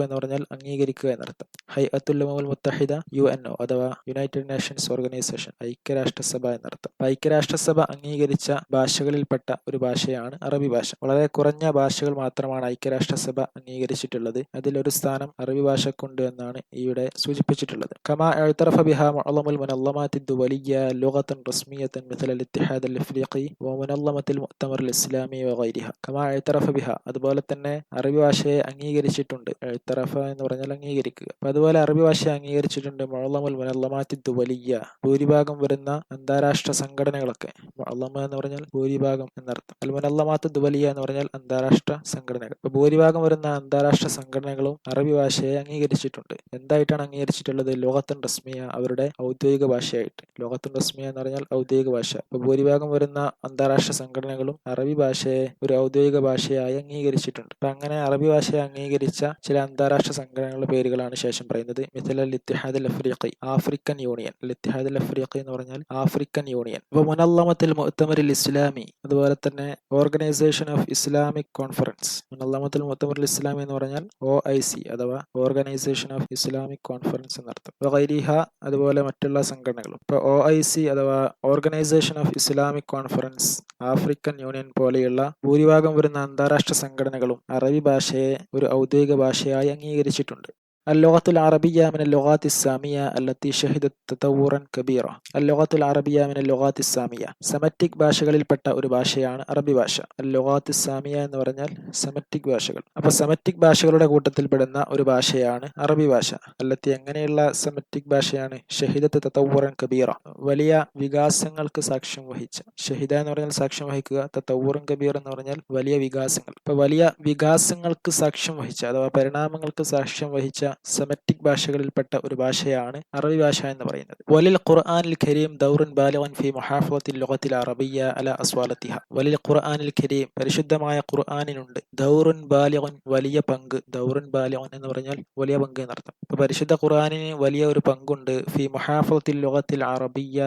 എന്ന് പറഞ്ഞാൽ അംഗീകരിക്കുക എന്നർത്ഥം. ഹൈഅത്തുൽ ഉമൽ മുത്തഹിദ, UNO അഥവാ യുണൈറ്റഡ് നേഷൻസ് ഓർഗനൈസേഷൻ, ഐക്യരാഷ്ട്രസഭ എന്നർത്ഥം. ഐക്യരാഷ്ട്രസഭ അംഗീകരിച്ച ഭാഷകളിൽപ്പെട്ട ഒരു ഭാഷയാണ് അറബി ഭാഷ. വളരെ കുറഞ്ഞ ഭാഷകൾ മാത്രമാണ് ഐക്യരാഷ്ട്രസഭ അംഗീകരിച്ചിട്ടുള്ളത്. അതിലൊരു സ്ഥാനം അറബി ഭാഷക്കുണ്ട് എന്നാണ് ഇവിടെ സൂചിപ്പിച്ചിട്ടുള്ളത്. കമാ ഇഅ്തറഫ ബിഹാ മുഅ്ളമുൽ മുനല്ലമാത്തി ദുവലിയ്യ ലുഗതൻ റസ്മിയ്യതൻ മിഥല ഇത്തിഹാദ് അഫ്രീഖി വ മുനല്ലമത്തുൽ മുഅ്തമർ ഇസ്ലാമി വഗൈരിഹ. കമാ ഇഅ്തറഫ ബിഹാ, അതുപോലെ തന്നെ അറബി ഭാഷയെ അംഗീകരിച്ചിട്ടുണ്ട്. ഇഅ്തറഫ എന്ന് പറഞ്ഞാൽ അംഗീകരിക്കുക. അപ്പൊ അതുപോലെ അറബി ഭാഷയെ അംഗീകരിച്ചിട്ടുണ്ട് മുഅ്ളമുൽ മുനല്ലമാത്തി ദുവലിയ്യ, ഭൂരിഭാഗം വരുന്ന അന്താരാഷ്ട്ര സംഘടനകളൊക്കെ. മുഅ്ളമ എന്ന് പറഞ്ഞാൽ ഭൂരിഭാഗം എന്നർത്ഥം. അൽ മുനല്ലമാത്ത് ദുവലിയ എന്ന് പറഞ്ഞാൽ അന്താരാഷ്ട്ര സംഘടനകൾ. ഇപ്പൊ ഭൂരിഭാഗം വരുന്ന അന്താരാഷ്ട്ര സംഘടനകളും അറബി ഭാഷയെ അംഗീകരിച്ചിട്ടുണ്ട്. എന്തായിട്ടാണ് അംഗീകരിച്ചിട്ടുള്ളത്? ലോകത്തുൻ റസ്മിയ, അവരുടെ ഔദ്യോഗിക ഭാഷയായിട്ട്. ലോകത്തുൻ റസ്മിയ എന്ന് പറഞ്ഞാൽ ഔദ്യോഗിക ഭാഷ. ഇപ്പൊ ഭൂരിഭാഗം വരുന്ന അന്താരാഷ്ട്ര സംഘടനകളും അറബി ഭാഷയെ ഒരു ഔദ്യോഗിക ഭാഷയായി അംഗീകരിച്ചിട്ടുണ്ട്. അപ്പൊ അങ്ങനെ അറബി ഭാഷയെ അംഗീകരിച്ച ചില അന്താരാഷ്ട്ര സംഘടനകളുടെ പേരുകളാണ് ശേഷം പറയുന്നത്. മിഥല ഇത്തിഹാദ് അഫ്രീഖി, ആഫ്രിക്കൻ യൂണിയൻ. ഇത്തിഹാദ് അഫ്രീഖി എന്ന് പറഞ്ഞാൽ ആഫ്രിക്കൻ യൂണിയൻ. അപ്പൊ മുനല്ലമത്തുൽ മുഅ്തമർ ഇസ്ലാമി, അതുപോലെ തന്നെ ഓർഗനൈസേഷൻ ഓഫ് ഇസ്ലാമിക് കോൺഫറൻസ്. മുനല്ലമത്തുൽ മുഅ്തമർ ഇസ്ലാമി എന്ന് പറഞ്ഞാൽ OIC അഥവാ ഓർഗനൈസേഷൻ ഓഫ് ഇസ്ലാമിക് കോൺഫറൻസ് എന്നർത്ഥം. വഗൈരിഹ, അതുപോലെ മറ്റുള്ള സംഘടനകളും. ഇപ്പൊ OIC അഥവാ organisation of Islamic conference, African union പോലെയുള്ള ഭൂരിഭാഗം വരുന്ന അന്താരാഷ്ട്ര സംഘടനകളും അറബി ഭാഷയെ ഒരു ഔദ്യോഗിക ഭാഷയായി അംഗീകരിച്ചിട്ടുണ്ട്. اللغة العربية من اللغات السامية التي شهدت تطورا كبيرا. اللغة العربية من اللغات السامية, സെമറ്റിക് ഭാഷകളിൽപ്പെട്ട ഒരു ഭാഷയാണ് അറബി ഭാഷ. اللغات السامية എന്ന് പറഞ്ഞാൽ സെമറ്റിക് ഭാഷകൾ. അപ്പൊ സെമറ്റിക് ഭാഷകളുടെ കൂട്ടത്തിൽപ്പെടുന്ന ഒരു ഭാഷയാണ് അറബി ഭാഷ. അല്ലത്തി, എങ്ങനെയുള്ള സെമറ്റിക് ഭാഷയാണ്? ഷഹിദത്ത് തതവ്വുറൻ കബീറ, വലിയ വികാസങ്ങൾക്ക് സാക്ഷ്യം വഹിച്ച. ഷഹിദ എന്ന് പറഞ്ഞാൽ സാക്ഷ്യം വഹിക്കുക, തതവ്വുറൻ കബീർ എന്ന് പറഞ്ഞാൽ വലിയ വികാസങ്ങൾ. ഇപ്പൊ വലിയ വികാസങ്ങൾക്ക് സാക്ഷ്യം വഹിച്ച അഥവാ പരിണാമങ്ങൾക്ക് സാക്ഷ്യം വഹിച്ച സെമറ്റിക് ഭാഷകളിൽപ്പെട്ട ഒരു ഭാഷയാണ് അറബി ഭാഷ എന്ന് പറയുന്നത്. വലിൽ ഖുർആനിൽ കരീം ദൗറുൻ ബാലിഗൻ ഫി മുഹാഫളത്തിൽ ലുഗത്തിൽ അറബിയ്യ അല അസ്വാലത്തിഹ. വലിൽ ഖുർആനിൽ കരീം, പരിശുദ്ധമായ ഖുർആനിനുണ്ട്, ദൗറുൻ ബാലിഗൻ, വലിയ പങ്ക്. ദൗറുൻ ബാലിഗൻ എന്ന് പറഞ്ഞാൽ വലിയ പങ്ക് എന്നർത്ഥം. ഇപ്പൊ പരിശുദ്ധ ഖുർആനിന് വലിയ ഒരു പങ്കുണ്ട്. ഫി മുഹാഫളത്തിൽ ലുഗത്തിൽ അറബിയ്യ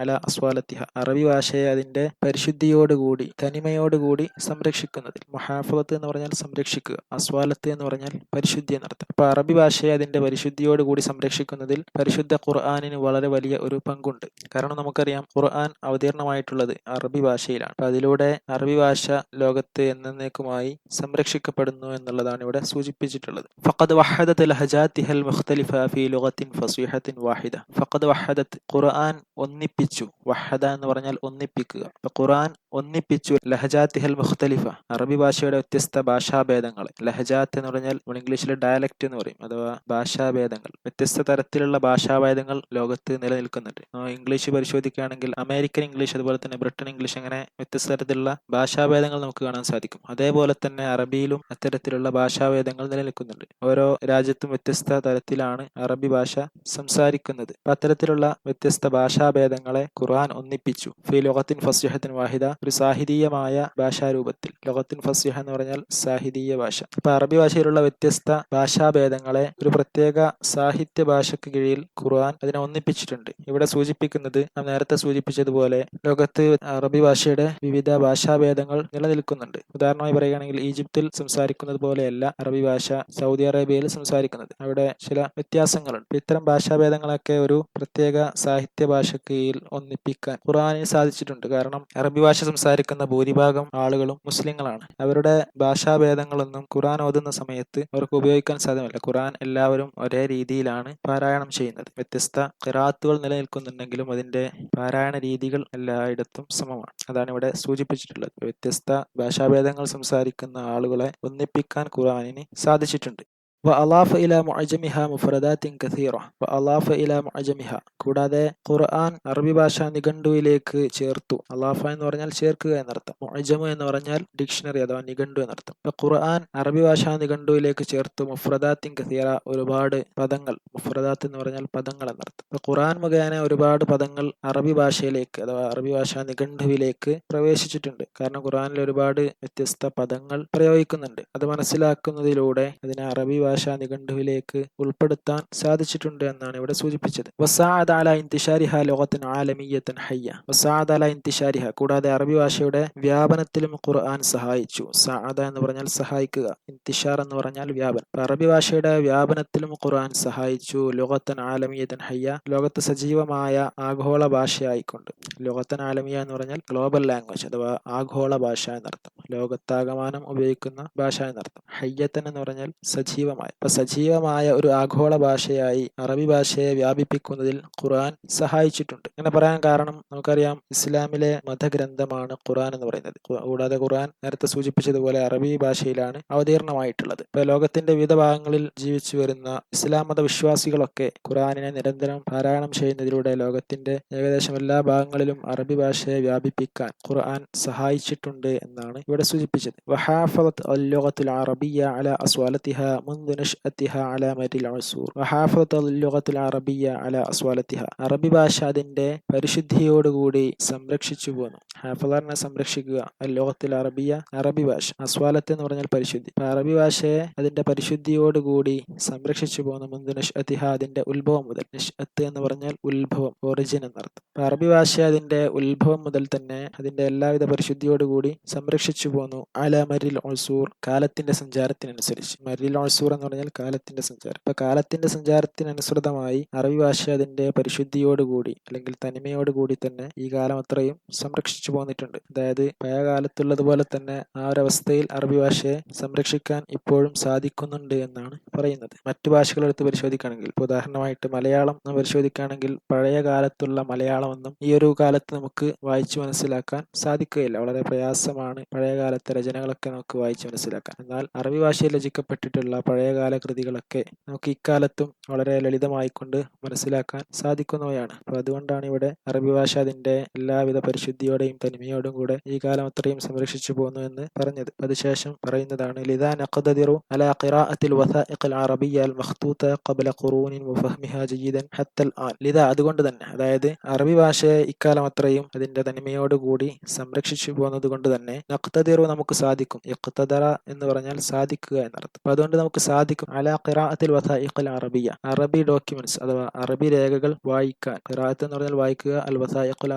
അല അസ്വാലത്തിഹ, അറബി ഭാഷയെ അതിന്റെ പരിശുദ്ധിയോടുകൂടി, തനിമയോടുകൂടി സംരക്ഷിക്കുന്നതിൽ. മുഹാഫളത്ത് എന്ന് പറഞ്ഞാൽ സംരക്ഷിക്കുക, അസ്വാലത്ത് എന്ന് പറഞ്ഞാൽ പരിശുദ്ധി എന്നർത്ഥം. അപ്പൊ അറബി ഭാഷയെ അതിന്റെ പരിശുദ്ധിയോടുകൂടി സംരക്ഷിക്കുന്നതിൽ പരിശുദ്ധ ഖുർആനിന് വളരെ വലിയ ഒരു പങ്കുണ്ട്. കാരണം നമുക്കറിയാം ഖുർആൻ അവതീർണമായിട്ടുള്ളത് അറബി ഭാഷയിലാണ്. അപ്പൊ അതിലൂടെ അറബി ഭാഷ ലോകത്ത് എന്നേക്കുമായി സംരക്ഷിക്കപ്പെടുന്നു എന്നുള്ളതാണ് ഇവിടെ സൂചിപ്പിച്ചിട്ടുള്ളത്. ഫഖദ് വഹദത് ലഹജാതിഹൽ മുഖ്തലിഫ ഫീ ലുഗത്തിൻ ഫസീഹത്തിൻ വാഹിദ. ഫഖദ് വഹദത്, ഖുർആൻ ഒന്നിപ്പിച്ചു. വഹദ എന്ന് പറഞ്ഞാൽ ഒന്നിപ്പിക്കുക. അപ്പൊ ഖുർആൻ ഒന്നിപ്പിച്ചു ലഹജാതിഹൽ മുഖ്തലിഫ, അറബി ഭാഷയുടെ വ്യത്യസ്ത ഭാഷാഭേദങ്ങളെ. ലഹജാത്ത് എന്ന് പറഞ്ഞാൽ ഇംഗ്ലീഷിൽ ഡയലക്റ്റ് എന്ന് പറയും, അഥവാ ഭാഷാഭേദങ്ങൾ. വ്യത്യസ്ത തരത്തിലുള്ള ഭാഷാഭേദങ്ങൾ ലോകത്ത് നിലനിൽക്കുന്നുണ്ട്. ഇംഗ്ലീഷ് പരിശോധിക്കുകയാണെങ്കിൽ അമേരിക്കൻ ഇംഗ്ലീഷ്, അതുപോലെ തന്നെ ബ്രിട്ടൻ ഇംഗ്ലീഷ്, അങ്ങനെ വ്യത്യസ്ത തരത്തിലുള്ള ഭാഷാഭേദങ്ങൾ നമുക്ക് കാണാൻ സാധിക്കും. അതേപോലെ തന്നെ അറബിയിലും അത്തരത്തിലുള്ള ഭാഷാഭേദങ്ങൾ നിലനിൽക്കുന്നുണ്ട്. ഓരോ രാജ്യത്തും വ്യത്യസ്ത തരത്തിലാണ് അറബി ഭാഷ സംസാരിക്കുന്നത്. അത്തരത്തിലുള്ള വ്യത്യസ്ത ഭാഷാഭേദങ്ങളെ ഖുർആൻ ഒന്നിപ്പിച്ചു. ഫീ ലുഗത്തിൻ ഫസ്യഹത്തിൻ വാഹിദ, ഒരു സാഹിതീയമായ ഭാഷാരൂപത്തിൽ. ലുഗത്തിൻ ഫസ്യഹ എന്ന് പറഞ്ഞാൽ സാഹിതീയ ഭാഷ. അപ്പൊ അറബി ഭാഷയിലുള്ള വ്യത്യസ്ത ഭാഷാഭേദങ്ങളെ ഒരു പ്രത്യേക സാഹിത്യ ഭാഷയ്ക്ക് കീഴിൽ ഖുർആൻ അതിനെ ഒന്നിപ്പിച്ചിട്ടുണ്ട്. ഇവിടെ സൂചിപ്പിക്കുന്നത് നാം നേരത്തെ സൂചിപ്പിച്ചതുപോലെ ലോകത്ത് അറബി ഭാഷയുടെ വിവിധ ഭാഷാഭേദങ്ങൾ നിലനിൽക്കുന്നുണ്ട്. ഉദാഹരണമായി പറയുകയാണെങ്കിൽ ഈജിപ്തിൽ സംസാരിക്കുന്നത് പോലെയല്ല അറബി ഭാഷ സൗദി അറേബ്യയിൽ സംസാരിക്കുന്നത്. അവിടെ ചില വ്യത്യാസങ്ങളുണ്ട്. ഇത്തരം ഭാഷാഭേദങ്ങളൊക്കെ ഒരു പ്രത്യേക സാഹിത്യ ഭാഷയ്ക്ക് കീഴിൽ ഒന്നിപ്പിക്കാൻ ഖുർആനിന് സാധിച്ചിട്ടുണ്ട്. കാരണം അറബി ഭാഷ സംസാരിക്കുന്ന ഭൂരിഭാഗം ആളുകളും മുസ്ലിങ്ങളാണ്. അവരുടെ ഭാഷാഭേദങ്ങളൊന്നും ഖുർആൻ ഓതുന്ന സമയത്ത് അവർക്ക് ഉപയോഗിക്കാൻ സാധ്യമല്ല. ഖുർആൻ എല്ലാവരും ഒരേ രീതിയിലാണ് പാരായണം ചെയ്യുന്നത്. വ്യത്യസ്ത ഖിറാഅത്തുകൾ നിലനിൽക്കുന്നുണ്ടെങ്കിലും അതിന്റെ പാരായണ രീതികൾ എല്ലായിടത്തും സമമാണ്. അതാണ് ഇവിടെ സൂചിപ്പിച്ചിട്ടുള്ളത്. വ്യത്യസ്ത ഭാഷാഭേദങ്ങൾ സംസാരിക്കുന്ന ആളുകളെ ഒന്നിപ്പിക്കാൻ ഖുർആനിന് സാധിച്ചിട്ടുണ്ട്. വഅളാഫ ഇലാ മുഅ്ജമിഹ മുഫ്രദാത്തിൻ കസീറ വഅളാഫ ഇലാ മുഅ്ജമിഹ. കൂടാതെ ഖുർആൻ അറബി ഭാഷാ നിഘണ്ടുവിലേക്ക് ചേർത്തു. അലാഫ എന്ന് പറഞ്ഞാൽ ചേർക്കുക എന്നർത്ഥം. മുഅ്ജമ് എന്ന് പറഞ്ഞാൽ ഡിക്ഷണറി അഥവാ നിഘണ്ടു എന്നർത്ഥം. അപ്പോൾ ഖുർആൻ അറബി ഭാഷാ നിഘണ്ടുവിലേക്ക് ചേർത്തു മുഫ്രദാത്തിൻ കസീറ, ഒരുപാട് പദങ്ങൾ. മുഫ്രദാത്ത് എന്ന് പറഞ്ഞാൽ പദങ്ങൾ എന്നർത്ഥം. അപ്പോൾ ഖുർആൻ മുഖേന ഒരുപാട് പദങ്ങൾ അറബി ഭാഷയിലേക്ക് അഥവാ അറബി ഭാഷാ നിഘണ്ടുവിലേക്ക് പ്രവേശിച്ചിട്ടുണ്ട്. കാരണം ഖുർആനിൽ ഒരുപാട് വ്യത്യസ്ത പദങ്ങൾ പ്രയോഗിക്കുന്നുണ്ട്. അത് മനസ്സിലാക്കുന്നതിലൂടെ അതിനെ അറബി ഭാഷാ നിഘണ്ടുവിലേക്ക് ഉൾപ്പെടുത്താൻ സാധിച്ചിട്ടുണ്ട് എന്നാണ് ഇവിടെ സൂചിപ്പിച്ചത്. വസാഅദ അലാ ഇന്തിശാരിഹ ലുഗത്തൻ ആലമിയ്യത്തൻ ഹയ്യ. വസാഅദ അലാ ഇന്തിശാരിഹ, കൂടാതെ അറബി ഭാഷയുടെ വ്യാപനത്തിലും ഖുർആൻ സഹായിച്ചു. സഅദ എന്ന് പറഞ്ഞാൽ സഹായിക്കുക, ഇന്തിശാർ എന്ന് പറഞ്ഞാൽ വ്യാപനം. അറബി ഭാഷയുടെ വ്യാപനത്തിലും ഖുർആൻ സഹായിച്ചു. ലുഗത്തൻ ആലമിയ്യത്തൻ ഹയ്യ, ലോകത്ത് സജീവമായ ആഗോള ഭാഷയായിക്കൊണ്ട്. ലുഗത്തൻ ആലമിയ എന്ന് പറഞ്ഞാൽ ഗ്ലോബൽ ലാംഗ്വേജ് അഥവാ ആഗോള ഭാഷ എന്നർത്ഥം. ലോകത്താകമാനം ഉപയോഗിക്കുന്ന ഭാഷ എന്നർത്ഥം. ഹയ്യത്തൻ എന്ന് പറഞ്ഞാൽ സജീവമായ. അപ്പൊ സജീവമായ ഒരു ആഗോള ഭാഷയായി അറബി ഭാഷയെ വ്യാപിപ്പിക്കുന്നതിൽ ഖുർആൻ സഹായിച്ചിട്ടുണ്ട്. അങ്ങനെ പറയാൻ കാരണം നമുക്കറിയാം, ഇസ്ലാമിലെ മതഗ്രന്ഥമാണ് ഖുർആൻ എന്ന് പറയുന്നത്. കൂടാതെ ഖുർആൻ നേരത്തെ സൂചിപ്പിച്ചതുപോലെ അറബി ഭാഷയിലാണ് അവതീർണമായിട്ടുള്ളത്. ഇപ്പൊ ലോകത്തിന്റെ വിവിധ ഭാഗങ്ങളിൽ ജീവിച്ചു വരുന്ന ഇസ്ലാം മത വിശ്വാസികളൊക്കെ ഖുർആനിനെ നിരന്തരം പാരായണം ചെയ്യുന്നതിലൂടെ ലോകത്തിന്റെ ഏകദേശം എല്ലാ ഭാഗങ്ങളിലും അറബി ഭാഷയെ വ്യാപിപ്പിക്കാൻ ഖുർആൻ സഹായിച്ചിട്ടുണ്ട് എന്നാണ് ഇവിടെ സൂചിപ്പിച്ചത്. വഹാഫളത് അൽ-ലുഗത്തുൽ അറബിയ്യ അലാ അസ്വാലത്തിഹ മുൻദു നശ്അത്തിഹ അലാ മരിൽ ഉസൂർ. വഹാഫളത് അൽ-ലുഗത്തുൽ അറബിയ്യ അലാ അസ്വാലത്തിഹ, അറബി ഭാഷ അതിന്റെ പരിശുദ്ധിയോടുകൂടി സംരക്ഷിച്ചു പോന്നു. ഹാഫളറിനെ സംരക്ഷിക്കുക, അൽ-ലുഗത്തുൽ അറബിയ്യ അറബി ഭാഷ, അസ്വാലത്ത് എന്ന് പറഞ്ഞാൽ പരിശുദ്ധി. അറബി ഭാഷയെ അതിന്റെ പരിശുദ്ധിയോടുകൂടി സംരക്ഷിച്ചു പോന്നു. മുൻദു നശ്അത്തിഹ, അതിന്റെ ഉത്ഭവം മുതൽ. നശ്അത്ത് എന്ന് പറഞ്ഞാൽ ഉത്ഭവം, ഒറിജിൻ എന്നർത്ഥം. അറബി ഭാഷ അതിന്റെ ഉത്ഭവം മുതൽ തന്നെ അതിന്റെ എല്ലാവിധ പരിശുദ്ധിയോടുകൂടി സംരക്ഷിച്ചു പോന്നു. അല മരിൽ ഉസൂർ, കാലത്തിന്റെ സഞ്ചാരത്തിനനുസരിച്ച്. മരിൽ ഉസൂർ എന്ന് പറഞ്ഞാൽ കാലത്തിന്റെ സഞ്ചാരം. അപ്പൊ കാലത്തിന്റെ സഞ്ചാരത്തിനനുസൃതമായി അറബി ഭാഷ അതിന്റെ പരിശുദ്ധിയോടുകൂടി അല്ലെങ്കിൽ തനിമയോടുകൂടി തന്നെ ഈ കാലം അത്രയും സംരക്ഷിച്ചു പോന്നിട്ടുണ്ട്. അതായത് പഴയ കാലത്തുള്ളതുപോലെ തന്നെ ആ ഒരവസ്ഥയിൽ അറബി ഭാഷയെ സംരക്ഷിക്കാൻ ഇപ്പോഴും സാധിക്കുന്നുണ്ട് എന്നാണ് പറയുന്നത്. മറ്റു ഭാഷകൾ എടുത്ത് പരിശോധിക്കുകയാണെങ്കിൽ, ഇപ്പോൾ ഉദാഹരണമായിട്ട് മലയാളം പരിശോധിക്കുകയാണെങ്കിൽ പഴയ കാലത്തുള്ള മലയാളമൊന്നും ഈ ഒരു കാലത്ത് നമുക്ക് വായിച്ചു മനസ്സിലാക്കാൻ സാധിക്കുകയില്ല. വളരെ പ്രയാസമാണ് പഴയകാലത്തെ രചനകളൊക്കെ നമുക്ക് വായിച്ചു മനസ്സിലാക്കാൻ. എന്നാൽ അറബി ഭാഷയിൽ രചിക്കപ്പെട്ടിട്ടുള്ള പഴയകാല കൃതികളൊക്കെ നമുക്ക് ഇക്കാലത്തും വളരെ ലളിതമായിക്കൊണ്ട് മനസ്സിലാക്കാൻ സാധിക്കുന്നവയാണ്. അപ്പോൾ അതുകൊണ്ടാണ് ഇവിടെ അറബി ഭാഷ അതിന്റെ എല്ലാവിധ പരിശുദ്ധിയോടെയും തനിമയോടും കൂടെ ഈ കാലം അത്രയും സംരക്ഷിച്ചു പോന്നു എന്ന് പറഞ്ഞത്. അതിനുശേഷം പറയുന്നതാണ് ലിദാ നഖ്തദിറു അലാ ഖിറാഅത്തിൽ വസാഇഖിൽ അറബിയ്യ അൽ മഖ്തൂത ഖബ്ല ഖുറൂനിൻ വഫഹ്മിഹാ ജയ്യിദൻ ഹത്തൽ ആൻ. ലിദാ, അതുകൊണ്ട് തന്നെ, അതായത് അറബി ഭാഷയെ ഇക്കാലം അത്രയും അതിന്റെ തനിമയോടുകൂടി സംരക്ഷിച്ചു പോകുന്നത് കൊണ്ട് തന്നെ നഖ്തദിറു, നമുക്ക് സാധിക്കും. ഇഖ്തദറ എന്ന് പറഞ്ഞാൽ സാധിക്കുക എന്നർത്ഥം. അപ്പൊ അതുകൊണ്ട് നമുക്ക് സാധിക്കും അലാ ഖിറാഅത്തിൽ വസാഇഖിൽ അറബിയ്യ, അറബി ഡോക്യുമെന്റ്സ് അഥവാ അറബി രേഖകൾ വായിക്കാൻ. ഖിറാഅത്ത് എന്ന് പറഞ്ഞാൽ വായിക്കുക, അൽ വസാഇഖുൽ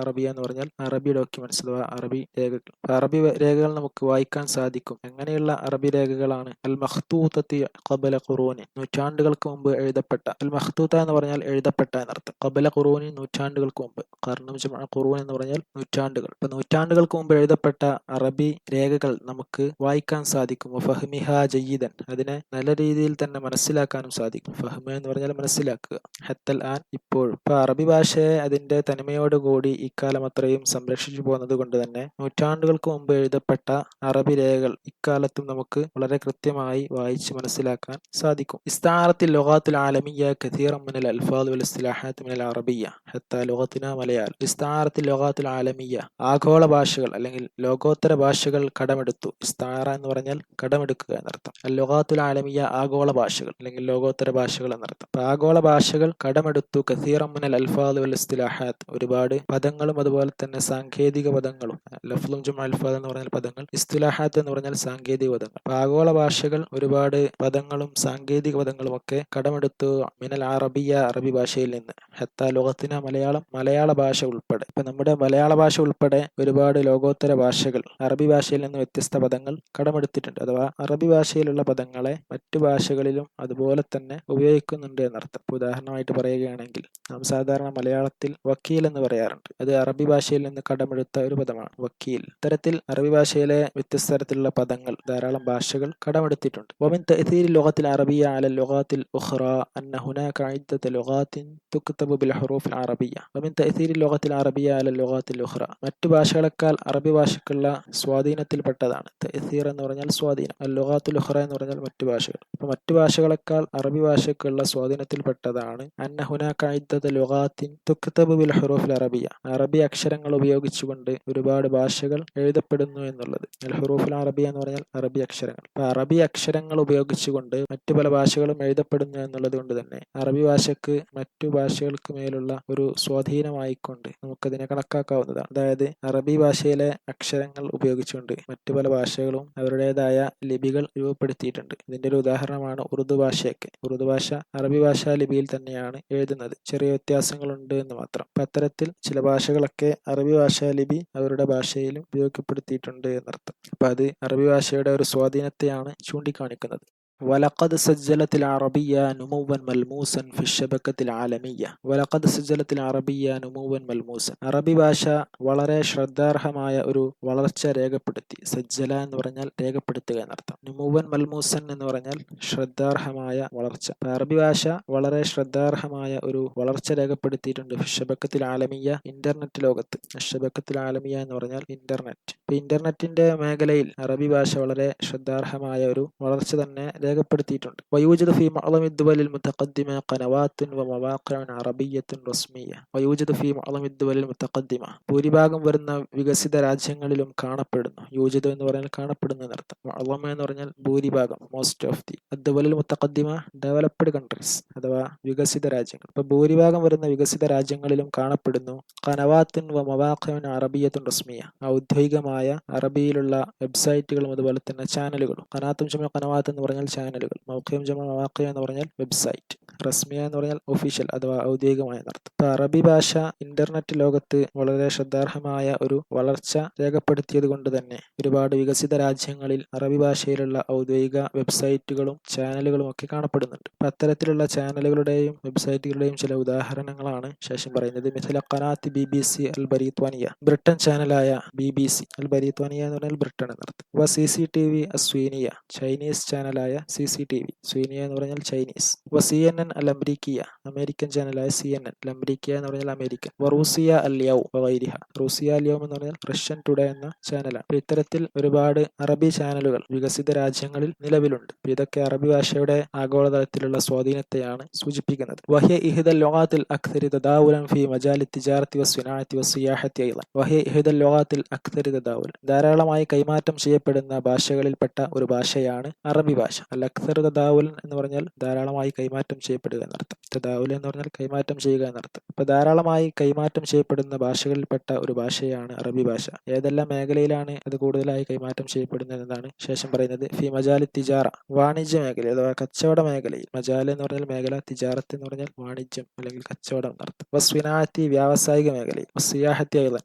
അറബിയ്യ എന്ന് പറഞ്ഞാൽ അറബി ഡോക്യുമെന്റ്സ് അഥവാ അറബി രേഖകൾ. അറബി രേഖകൾ നമുക്ക് വായിക്കാൻ സാധിക്കും. എങ്ങനെയുള്ള അറബി രേഖകളാണ്? അൽ മഖ്തൂതത്തി ഖബ്ല ഖുറൂനി, നൂറ്റാണ്ടുകൾക്ക് മുമ്പ് എഴുതപ്പെട്ട. അൽ മഖ്തൂത എന്ന് പറഞ്ഞാൽ എഴുതപ്പെട്ട എന്നർത്ഥം. ഖബ്ല ഖുറൂനി, നൂറ്റാണ്ടുകൾക്ക് മുമ്പ്. ഖർനും ജംഅ ഖുറൂൻ എന്ന് പറഞ്ഞാൽ നൂറ്റാണ്ടുകൾ. ഇപ്പൊ നൂറ്റാണ്ടുകൾക്ക് മുമ്പ് എഴുതപ്പെട്ട അറബി രേഖകൾ നമുക്ക് വായിക്കാൻ സാധിക്കും. ഫഹ്മിഹാ ജയ്യിദൻ, അതിനെ നല്ല രീതിയിൽ തന്നെ മനസ്സിലാക്കാനും സാധിക്കും. ഫഹ്മ എന്ന് പറഞ്ഞാൽ മനസ്സിലാക്കുക. ഹത്തൽ ആൻ, ഇപ്പോഴും. ഇപ്പൊ അറബി ഭാഷയെ അതിന്റെ തനിമയോടുകൂടി ഇക്കാലം അത്രയും സംരക്ഷിച്ചു പോകുന്നത് കൊണ്ട് തന്നെ നൂറ്റാണ്ടുകൾക്ക് മുമ്പ് എഴുതപ്പെട്ട അറബി രേഖകൾ ഇക്കാലത്തും നമുക്ക് വളരെ കൃത്യമായി വായിച്ച് മനസ്സിലാക്കാൻ സാധിക്കും. ഇസ്താഅറത്തിൽ ലുഗാത്തുൽ ആലമിയ്യ കസീറൻ മിനൽ അൽഫാദ് വൽ ഇസ്തിലാഹാത്ത് മിനൽ അറബിയ്യ ഹത്താ ലുഗത്തിനാ മലയാളം. ഇസ്താഅറത്തിൽ ലുഗാത്തുൽ ആലമിയ്യ, ആഗോള ഭാഷകൾ അല്ലെങ്കിൽ ലോകോത്തര ഭാഷകൾ കടമെടുത്തു. ഇസ്താഅറ എന്ന് പറഞ്ഞാൽ കടമെടുക്കുക എന്നർത്ഥം. ലുഗാത്തുൽ ആലമിയ്യ, ആഗോള ഭാഷകൾ അല്ലെങ്കിൽ ലോകോത്തര ഭാഷകൾ എന്നർത്ഥം. അപ്പൊ ആഗോള ഭാഷകൾ കടമെടുത്തു. കസീറൻ മിനൽ അൽഫാദ് വൽ ഇസ്തിലാഹാത്ത്, ഒരുപാട് പദങ്ങളും അതുപോലെ തന്നെ സാങ്കേതിക പദങ്ങളും. ലഫ്ളും ജംഉ അൽഫാദ് എന്ന് പറഞ്ഞാൽ പദങ്ങൾ, ഇസ്തിലാഹാത്ത് എന്ന് പറഞ്ഞാൽ സാങ്കേതിക പദങ്ങൾ. അപ്പൊ ആഗോള ഭാഷകൾ ഒരുപാട് പദങ്ങളും സാങ്കേതിക പദങ്ങളും ഒക്കെ കടമെടുത്തു. മിനൽ അറബിയ്യ, അറബി ഭാഷയിൽ നിന്ന്. ഹത്താ ലുഗത്തിന, മലയാളം, മലയാള ഭാഷ ഉൾപ്പെടെ. ഇപ്പൊ നമ്മുടെ മലയാള ഭാഷ ഉൾപ്പെടെ ഒരുപാട് ലോകോത്തര ഭാഷകൾ അറബി ഭാഷയിൽ നിന്ന് വ്യത്യസ്ത പദങ്ങൾ കടമെടുത്തിട്ടുണ്ട്. അഥവാ അറബി ഭാഷയിലുള്ള പദങ്ങളെ മറ്റു ഭാഷകളിലും അതുപോലെ തന്നെ ഉപയോഗിക്കുന്നുണ്ട് എന്നർത്ഥം. ഉദാഹരണമായിട്ട് പറയുകയാണെങ്കിൽ, നാം സാധാരണ മലയാളത്തിൽ വക്കീൽ എന്ന് പറയാറുണ്ട്. അത് അറബി ഭാഷയിൽ നിന്ന് കടമെടുത്ത ഒരു പദമാണ്, വക്കീൽ. ഇത്തരത്തിൽ അറബി ഭാഷയിലെ വ്യത്യസ്ത തരത്തിലുള്ള പദങ്ങൾ ധാരാളം ഭാഷകൾ കടമെടുത്തിട്ടുണ്ട്. വമിൻ തഅ്സീരി ലുഗത്തിൽ അറബിയ്യ അല ലുഗാത്തിൽ ഉഖ്റ അന്ന ഹുനാക ഇദ്ദത ലുഗാത്തിൻ തുക്തബു ബിൽ ഹുറൂഫിൽ അറബിയ്യ. വമിൻ തഅ്സീരി ലുഗത്തിൽ അറബിയ്യ അല ലുഗാത്തിൽ ഉഖ്റ, മറ്റു ഭാഷകളെക്കാൾ അറബി ഭാഷയ്ക്കുള്ള സ്വാധീനത്തിൽപ്പെട്ടതാണ്. തഅ്സീർ എന്ന് പറഞ്ഞാൽ സ്വാധീനം, അൽ ലുഗാത്തുൽ ഉഖ്റ എന്ന് പറഞ്ഞാൽ മറ്റു ഭാഷകൾ. അപ്പോൾ മറ്റു ഭാഷകളെക്കാൾ അറബി ഭാഷയ്ക്കുള്ള സ്വാധീനത്തിൽപ്പെട്ടതാണ് അന്ന ഹുനാക ഇദ്ദത ലുഗാത്തിൻ തുക്തബു ബിൽ ഹുറൂഫിൽ അറബിയ, അറബി അക്ഷരങ്ങൾ ഉപയോഗിച്ചുകൊണ്ട് ഒരുപാട് ഭാഷകൾ എഴുതപ്പെടുന്നു എന്നുള്ളത്. അൽ ഹുറൂഫുൽ അറബിയ എന്ന് പറഞ്ഞാൽ അറബി അക്ഷരങ്ങൾ. അപ്പോൾ അറബി അക്ഷരങ്ങൾ ഉപയോഗിച്ചുകൊണ്ട് മറ്റു പല ഭാഷകളും എഴുതപ്പെടുന്നു എന്നുള്ളത് കൊണ്ട് തന്നെ അറബി ഭാഷയ്ക്ക് മറ്റു ഭാഷകൾക്ക് മേലുള്ള ഒരു സ്വാധീനമായിക്കൊണ്ട് നമുക്കതിനെ കണക്കാക്കാവുന്നതാണ്. അതായത് അറബി ഭാഷയിലെ അക്ഷരങ്ങൾ ഉപയോഗിച്ചുകൊണ്ട് മറ്റു പല ഭാഷകളും അവരുടേതായ ലിപികൾ രൂപപ്പെടുത്തിയിട്ടുണ്ട്. ഇതിന്റെ ഒരു ഉദാഹരണമാണ് ഉറുദു ഭാഷയൊക്കെ. ഉറുദു ഭാഷ അറബി ഭാഷാ ലിപിയിൽ തന്നെയാണ് എഴുതുന്നത്, ചെറിയ വ്യത്യാസങ്ങളുണ്ട് എന്ന് മാത്രം. അപ്പം അത്തരത്തിൽ ചില ഭാഷകളൊക്കെ അറബി ഭാഷാ ലിപി അവരുടെ ഭാഷയിലും ഉപയോഗപ്പെടുത്തിയിട്ടുണ്ട് എന്നർത്ഥം. അപ്പം അത് അറബി ഭാഷയുടെ ഒരു സ്വാധീനത്തെയാണ് ചൂണ്ടിക്കാണിക്കുന്നത്. ولقد سجلت العربية نموا ملموسا في الشبكة العالمية. ولقد سجلت العربية نموا ملموسا. അറബി ഭാഷ വളരെ ശ്രദ്ധാർഹമായ ഒരു വളർച്ച രേഖപ്പെടുത്തി. സജ്ജല എന്ന് പറഞ്ഞാൽ രേഖപ്പെടുത്തുക എന്നർത്ഥം. നുമുവൻ മൽമൂസൻ എന്ന് പറഞ്ഞാൽ ശ്രദ്ധാർഹമായ വളർച്ച. അറബി ഭാഷ വളരെ ശ്രദ്ധാർഹമായ ഒരു വളർച്ച രേഖപ്പെടുത്തിയിട്ടുണ്ട് ഷബക്കത്തിൽ ആലമിയ, ഇന്റർനെറ്റ് ലോകത്ത്. ഷബക്കത്തിൽ ആലമിയ എന്ന് പറഞ്ഞാൽ ഇന്റർനെറ്റ്. ഇപ്പൊ ഇന്റർനെറ്റിന്റെ മേഖലയിൽ അറബി ഭാഷ വളരെ ശ്രദ്ധാർഹമായ ഒരു വളർച്ച തന്നെ രേഖപ്പെടുത്തിയിട്ടുണ്ട്. വയൂജിദു ഫീ മഅ്ളമി ദുവലിൽ മുതഖദ്ദിമ ഖനവാത്തുൻ വമവാഖിഉൻ അറബിയ്യത്തുൻ റസ്മിയ്യ. വയൂജിദു ഫീ മഅ്ളമി ദുവലിൽ മുതഖദ്ദിമ, ഭൂരിഭാഗം വരുന്ന വികസിത രാജ്യങ്ങളിലും കാണപ്പെടുന്നു. യൂജിദു എന്ന് പറഞ്ഞാൽ കാണപ്പെടുന്നു എന്നർത്ഥം. മഅ്ളമ എന്ന് പറഞ്ഞാൽ ഭൂരിഭാഗം, മോസ്റ്റ് ഓഫ് ദി. അദ്ദുവലിൽ മുതഖദ്ദിമ ഡെവലപ്ഡ് കൺട്രീസ് അഥവാ വികസിത രാജ്യങ്ങൾ. അപ്പോൾ ഭൂരിഭാഗം വരുന്ന വികസിത രാജ്യങ്ങളിലും കാണപ്പെടുന്നു ഖനവാത്തുൻ വമവാഖിഉൻ അറബിയ്യത്തുൻ റസ്മിയ്യ, ഔദ്യോഗികമായ അറബിയിലുള്ള വെബ്സൈറ്റുകളും അതുപോലെ തന്നെ ചാനലുകളും. ഖനാത്തും ജമ ഖനവാത്ത് എന്ന് പറഞ്ഞാൽ ചാനലുകൾ, മൗഖിയും ജമ മവാഖിയ എന്ന് പറഞ്ഞാൽ വെബ്സൈറ്റ്, റസ്മിയ എന്ന് പറഞ്ഞാൽ ഒഫീഷ്യൽ അഥവാ ഔദ്യോഗികമായ എന്നർത്ഥം. ഇപ്പൊ അറബി ഭാഷ ഇന്റർനെറ്റ് ലോകത്ത് വളരെ ശ്രദ്ധാർഹമായ ഒരു വളർച്ച രേഖപ്പെടുത്തിയത് കൊണ്ട് തന്നെ ഒരുപാട് വികസിത രാജ്യങ്ങളിൽ അറബി ഭാഷയിലുള്ള ഔദ്യോഗിക വെബ്സൈറ്റുകളും ചാനലുകളും ഒക്കെ കാണപ്പെടുന്നുണ്ട്. അപ്പൊ അത്തരത്തിലുള്ള ചാനലുകളുടെയും വെബ്സൈറ്റുകളുടെയും ചില ഉദാഹരണങ്ങളാണ് ശേഷം പറയുന്നത്. മിഥല ഖനാത്ത് BBC അൽ ബരീത്വാനിയ, ബ്രിട്ടൻ ചാനലായ BBC അൽ ബരീത്വാനിയ എന്ന് പറഞ്ഞാൽ ബ്രിട്ടൻ എന്നർത്ഥം. CCTV അസ്വീനിയ, ചൈനീസ് ചാനലായ CCTV, സ്വീനിയ എന്ന് പറഞ്ഞാൽ ചൈനീസ്. CNN അൽ അമരീക്കിയ, അമേരിക്കൻ ചാനലായ CNN, അൽ അമരീക്കിയ എന്ന് പറഞ്ഞാൽ അമേരിക്കൻ. റൂസിയ അൽ യൗം വഗൈരിഹ, റൂസിയ അൽ യൗം എന്ന് പറഞ്ഞാൽ റഷ്യൻ ടുഡേ എന്ന ചാനലാണ്. ഇത്തരത്തിൽ ഒരുപാട് അറബി ചാനലുകൾ വികസിത രാജ്യങ്ങളിൽ നിലവിലുണ്ട്. ഇതൊക്കെ അറബി ഭാഷയുടെ ആഗോളതലത്തിലുള്ള സ്വാധീനത്തെയാണ് സൂചിപ്പിക്കുന്നത്. വഹിയ ഇഹ്ദൽ ലുഗാത്തിൽ അക്സരി തദാവുലൻ ഫീ മജാലി തിജാറത്തി വസ്വിനാഅത്തി വസ്സിയാഹത്തി അയ്ളൻ. വഹിയ ഇഹ്ദൽ ലുഗാത്തിൽ അക്സരി തദാവുലൻ, ധാരാളമായി കൈമാറ്റം ചെയ്യപ്പെടുന്ന ഭാഷകളിൽപ്പെട്ട ഒരു ഭാഷയാണ് അറബി ഭാഷ. അൽ അക്സർ തദാവുലൻ എന്ന് പറഞ്ഞാൽ ധാരാളമായി കൈമാറ്റം ചെയ്യപ്പെടുക എന്നർത്ഥം. തദാവുൽ എന്ന് പറഞ്ഞാൽ കൈമാറ്റം ചെയ്യുക എന്നർത്ഥം. അപ്പൊ ധാരാളമായി കൈമാറ്റം ചെയ്യപ്പെടുന്ന ഭാഷകളിൽപ്പെട്ട ഒരു ഭാഷയാണ് അറബി ഭാഷ. ഏതെല്ലാം മേഖലയിലാണ് അത് കൂടുതലായി കൈമാറ്റം ചെയ്യപ്പെടുന്നത് എന്നതാണ് ശേഷം പറയുന്നത്. ഫി മജാലി തിജാറ, വാണിജ്യ മേഖല അഥവാ കച്ചവട മേഖലയിൽ. മജാല എന്ന് പറഞ്ഞാൽ മേഖല, തിജാറത്ത് എന്ന് പറഞ്ഞാൽ വാണിജ്യം അല്ലെങ്കിൽ കച്ചവടം എന്നർത്ഥം. വസ്വിനാഅത്തി, വ്യാവസായിക മേഖലയിൽ. സിയാഹത്തി അയ്ളൻ,